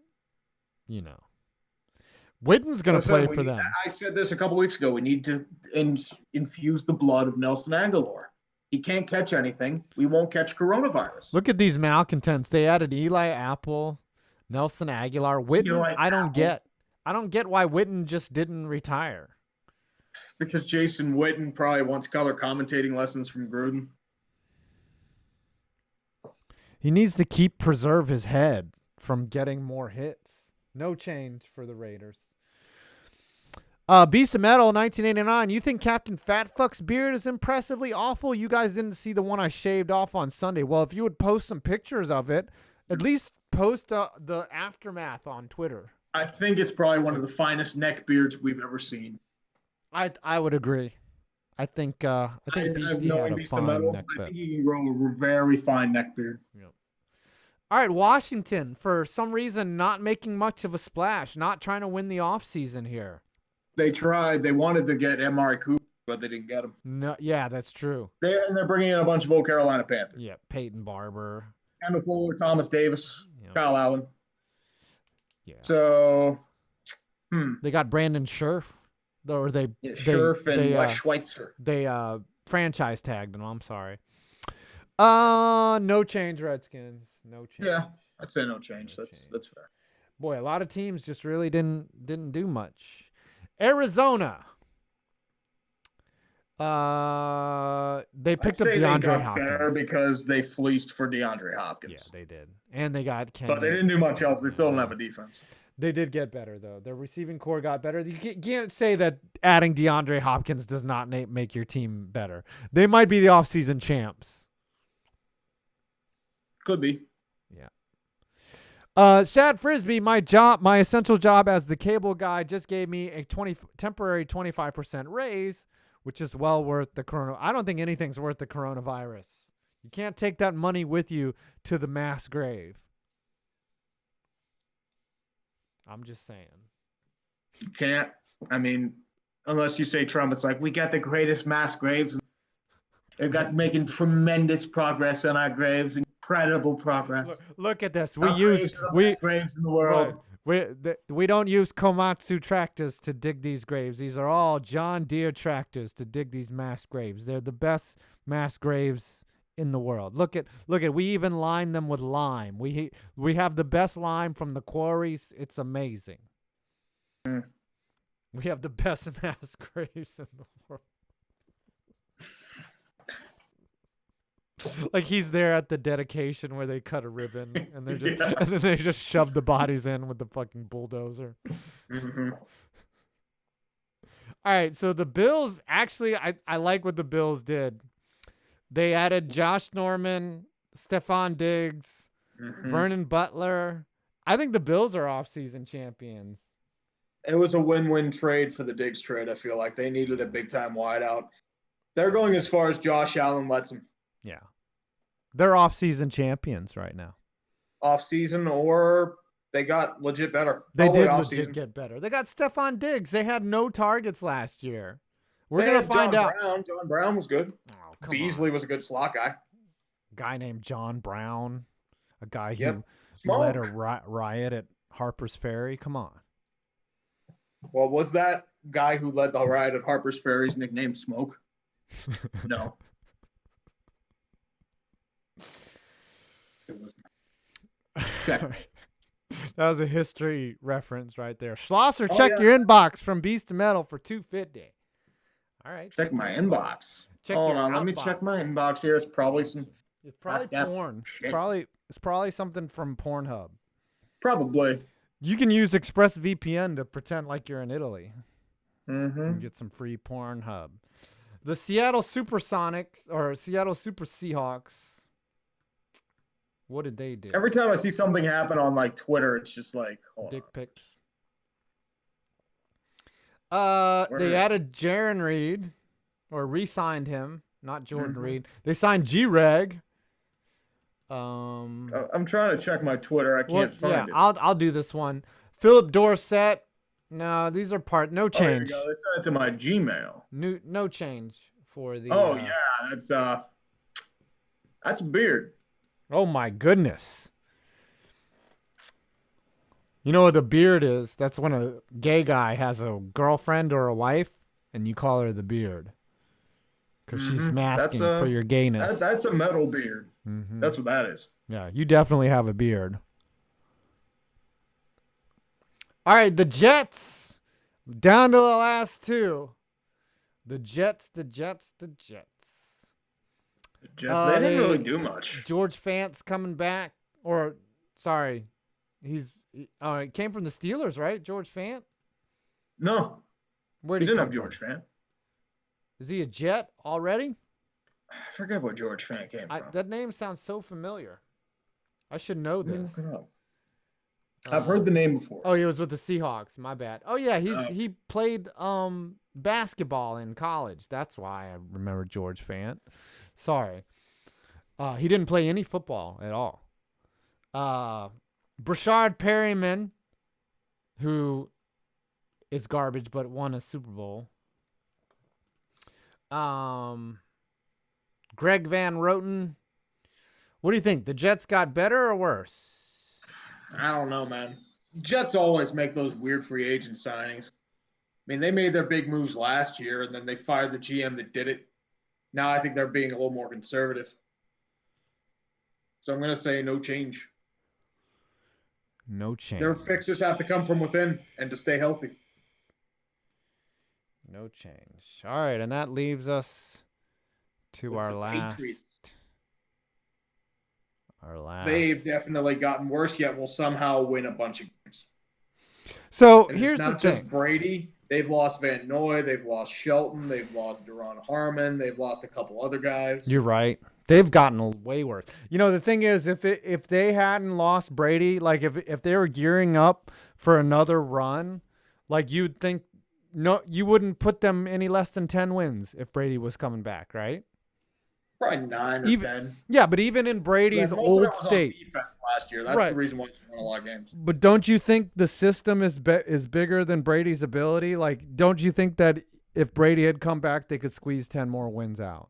Witten's going to play for them. I said this a couple weeks ago. We need to infuse the blood of Nelson Aguilar. He can't catch anything. We won't catch coronavirus. Look at these malcontents. They added Eli Apple, Nelson Aguilar, Witten. I don't get why Witten just didn't retire. Because Jason Witten probably wants color commentating lessons from Gruden. He needs to preserve his head from getting more hits. No change for the Raiders. Beast of Metal, 1989. You think Captain Fatfuck's beard is impressively awful? You guys didn't see the one I shaved off on Sunday. Well, if you would post some pictures of it, at least post the aftermath on Twitter. I think it's probably one of the finest neck beards we've ever seen. I would agree. I think Beastie had a fine neck beard. I think he can grow a very fine neck beard. Yep. All right, Washington, for some reason, not making much of a splash, not trying to win the offseason here. They tried. They wanted to get Amari Cooper, but they didn't get him. No, yeah, that's true. They're bringing in a bunch of old Carolina Panthers. Yeah, Peyton Barber. Kendall Fuller, Thomas Davis, Kyle Allen. Yeah. So, They got Brandon Scherf. Or Scherf and Wes Schweitzer. They franchise tagged him. I'm sorry. No change, Redskins. No change. Yeah, I'd say no change. That's fair. Boy, a lot of teams just really didn't do much. Arizona. They picked up DeAndre Hopkins because they fleeced for DeAndre Hopkins. Yeah, they did, and they got Kenyon. But they didn't do much else. They still don't have a defense. They did get better though. Their receiving core got better. You can't say that adding DeAndre Hopkins does not make your team better. They might be the offseason champs. Could be. Yeah. Shad Frisbee, my essential job as the cable guy just gave me a temporary 25% raise, which is well worth the corona. I don't think anything's worth the coronavirus. You can't take that money with you to the mass grave. I'm just saying. You can't. I mean, unless you say Trump, it's like, we got the greatest mass graves. They've got making tremendous progress on our graves. Incredible progress. Look at this. Graves in the world. Right. We don't use Komatsu tractors to dig these graves. These are all John Deere tractors to dig these mass graves. They're the best mass graves in the world. Look at we even line them with lime. We have the best lime from the quarries. It's amazing. We have the best mass graves in the world. Like he's there at the dedication where they cut a ribbon and they're just and then they just shove the bodies in with the fucking bulldozer. Mm-hmm. All right, so the Bills actually I like what the Bills did. They added Josh Norman, Stephon Diggs, Vernon Butler. I think the Bills are off-season champions. It was a win-win trade for the Diggs trade, I feel like. They needed a big-time wideout. They're going as far as Josh Allen lets them. Yeah. They're off-season champions right now. Off-season, or they got legit better. They Probably did off-season. legit get better. They got Stephon Diggs. They had no targets last year. We're They going to had find John out. Brown. John Brown was good. Oh, come Beasley on. was a good slot guy. Guy named John Brown. A guy Yep. who led a riot at Harper's Ferry. Come on. Well, was that guy who led the riot at Harper's Ferry's nickname Smoke? No. It was not. Check. That was a history reference right there. Schlosser, Oh, check yeah. your inbox from Beast to Metal for $2.50. All right. Check my your inbox. Check Hold your on, let me outbox. check my inbox here. It's probably some. It's probably Yeah. porn. Shit. It's probably something from Pornhub. Probably. You can use ExpressVPN to pretend like you're in Italy Mm-hmm. and get some free Pornhub. The Seattle Supersonics or Seattle Super Seahawks. What did they do? Every time I see something happen on like Twitter, it's just like, hold Dick on. pics. Where- They added Jaron Reed, or re-signed him, not Jordan Mhm. Reed. They signed G-Reg. I'm trying to check my Twitter. I can't find yeah, it. I'll do this one. Philip Dorsett. No, these are no Oh, there you change. go. They sent it to my Gmail. No change for the. Oh yeah, that's a beard. Oh my goodness. You know what a beard is? That's when a gay guy has a girlfriend or a wife, and you call her the beard. Because she's Mhm. masking That's, for your gayness. That's a metal beard. Mhm. That's what that is. Yeah, you definitely have a beard. All right, the Jets. Down to the last two. The Jets. The Jets, they they- didn't really do much. George Fant's coming back. Or, sorry, he came from the Steelers, right? George Fant? No, Where'd he he didn't come have George from? Fan. Is he a Jet already? I forget where George Fan came from. That name sounds so familiar. I should know Let me this. look it up. I've heard the name before. Oh, he was with the Seahawks. My bad. Oh yeah, Oh. he played basketball in college. That's why I remember George Fant. Sorry. He didn't play any football at all. Brashard Perryman, who is garbage but won a Super Bowl. Greg Van Roten. What do you think? The Jets got better or worse? I don't know, man. Jets always make those weird free agent signings. I mean, they made their big moves last year, and then they fired the GM that did it. Now I think they're being a little more conservative. So I'm going to say no change. No change. Their fixes have to come from within and to stay healthy. No change. All right, and that leaves us to With our the last. Patriots. Our last. They've definitely gotten worse, yet will somehow win a bunch of games. So And here's it's the not just thing. Brady. They've lost Van Noy. They've lost Shelton. They've lost Duron Harmon. They've lost a couple other guys. You're right. They've gotten way worse. You know, the thing is, if they hadn't lost Brady, like if they were gearing up for another run, like you'd think, no, you wouldn't put them any less than 10 wins if Brady was coming back, right? Probably 9 or Even- 10. Yeah, but even in Brady's Most of it old was on state. defense last year. That's Right. the reason why he won a lot of games. But don't you think the system is bigger than Brady's ability? Like, don't you think that if Brady had come back, they could squeeze 10 more wins out?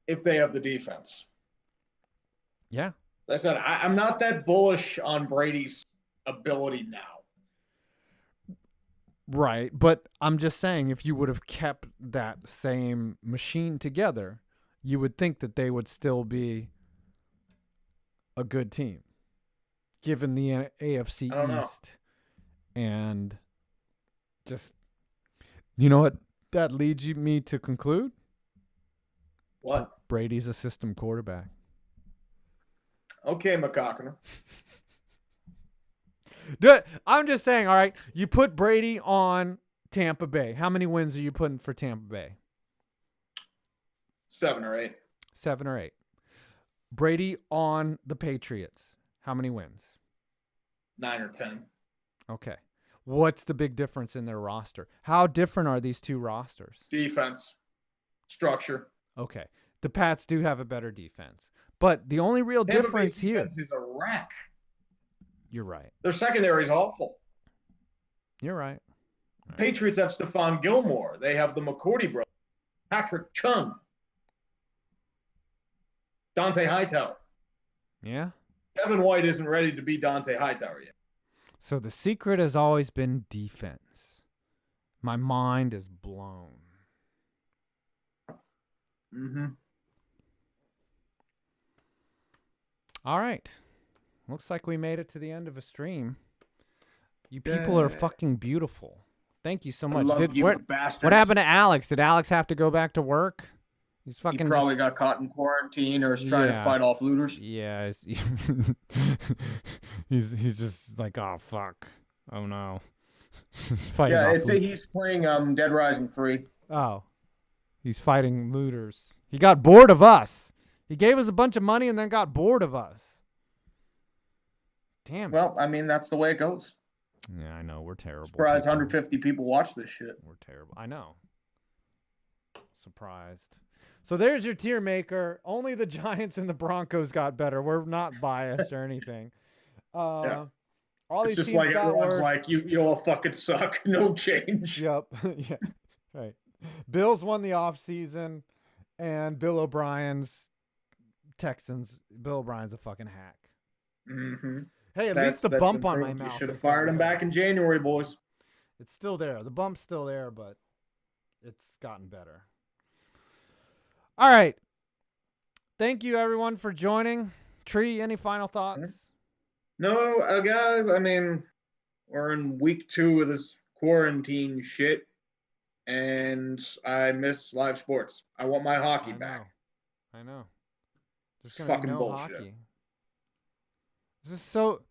If they have the defense. Yeah. Like I said, I'm not that bullish on Brady's ability now. Right. But I'm just saying, if you would have kept that same machine together, you would think that they would still be a good team, given the AFC I don't know. East. And just, you know what that leads me to conclude? What? Brady's a system quarterback. Okay, McCockner. I'm just saying, all right, you put Brady on Tampa Bay. How many wins are you putting for Tampa Bay? 7 or 8. 7 or 8. Brady on the Patriots. How many wins? 9 or 10. Okay. What's the big difference in their roster? How different are these two rosters? Defense. Structure. Okay. The Pats do have a better defense. But the only real Tampa difference Bay's here. defense is a wreck. You're right. Their secondary is awful. You're right. Patriots have Stephon Gilmore. They have the McCourty brothers. Patrick Chung. Dante Hightower. Yeah. Kevin White isn't ready to be Dante Hightower yet. So the secret has always been defense. My mind is blown. Mm-hmm. All right. Looks like we made it to the end of a stream. You people are fucking beautiful. Thank you so much. I love you bastards. What happened to Alex? Did Alex have to go back to work? He's fucking. He probably got caught in quarantine or is trying to fight off looters. Yeah, he's just like, oh fuck, oh no. Fighting off he's playing Dead Rising 3. Oh, he's fighting looters. He got bored of us. He gave us a bunch of money and then got bored of us. Damn. Well, I mean that's the way it goes. Yeah, I know we're terrible. Surprised 150 people watch this shit. We're terrible. I know. Surprised. So there's your tier maker. Only the Giants and the Broncos got better. We're not biased or anything. Yeah. All it's these just teams like got everyone's worse. like, you all fucking suck. No change. Yep. Yeah. Right. Bills won the offseason, and Bill O'Brien's Texans. Bill O'Brien's a fucking hack. Mm-hmm. Hey, at least the bump on my mouth. You should have fired him back in January, boys. It's still there. The bump's still there, but it's gotten better. All right. Thank you, everyone, for joining. Tree, any final thoughts? No, guys, I mean, we're in week 2 of this quarantine shit, and I miss live sports. I want my hockey back. I know. There's It's gonna be fucking no bullshit. hockey. This is so...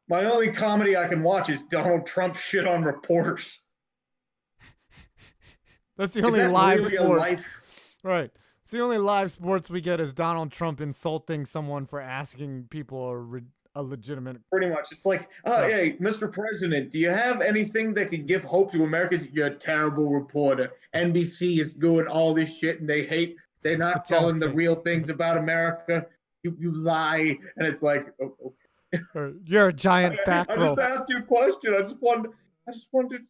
My only comedy I can watch is Donald Trump shit on reporters. That's the only live really sports. Right. It's the only live sports we get is Donald Trump insulting someone for asking people a legitimate... Pretty much. It's like, hey, Mr. President, do you have anything that could give hope to Americans? You're a terrible reporter. NBC is doing all this shit, and they're not telling the real things about America. You lie. And it's like, okay. You're a giant fat I girl. just asked you a question. I just wanted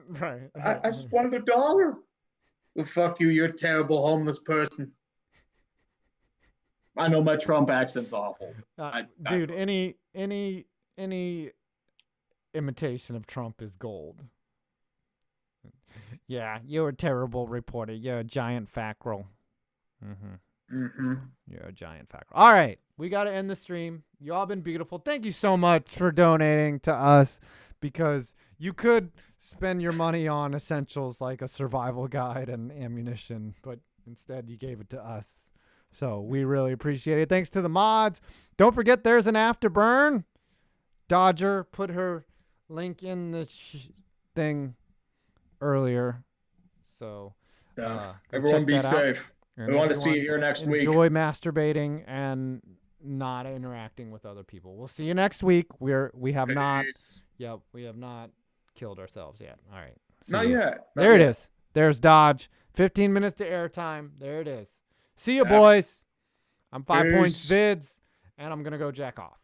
right. I just wanted $1. Well, fuck you. You're a terrible homeless person. I know my Trump accent's awful. Dude, any imitation of Trump is gold. Yeah, you're a terrible reporter. You're a giant fat girl. You're a giant fat girl. All right, we got to end the stream. You all been beautiful. Thank you so much for donating to us, because you could spend your money on essentials like a survival guide and ammunition, but instead you gave it to us. So we really appreciate it. Thanks to the mods. Don't forget there's an afterburn. Dodger put her link in the thing earlier. So everyone be safe. And we want to see you here next week. Enjoy masturbating and not interacting with other people. We'll see you next week. We have not killed ourselves yet. All right. Not yet. There it is. There's Dodge. 15 minutes to airtime. There it is. See you, boys. I'm 5 Points Vids, and I'm going to go jack off.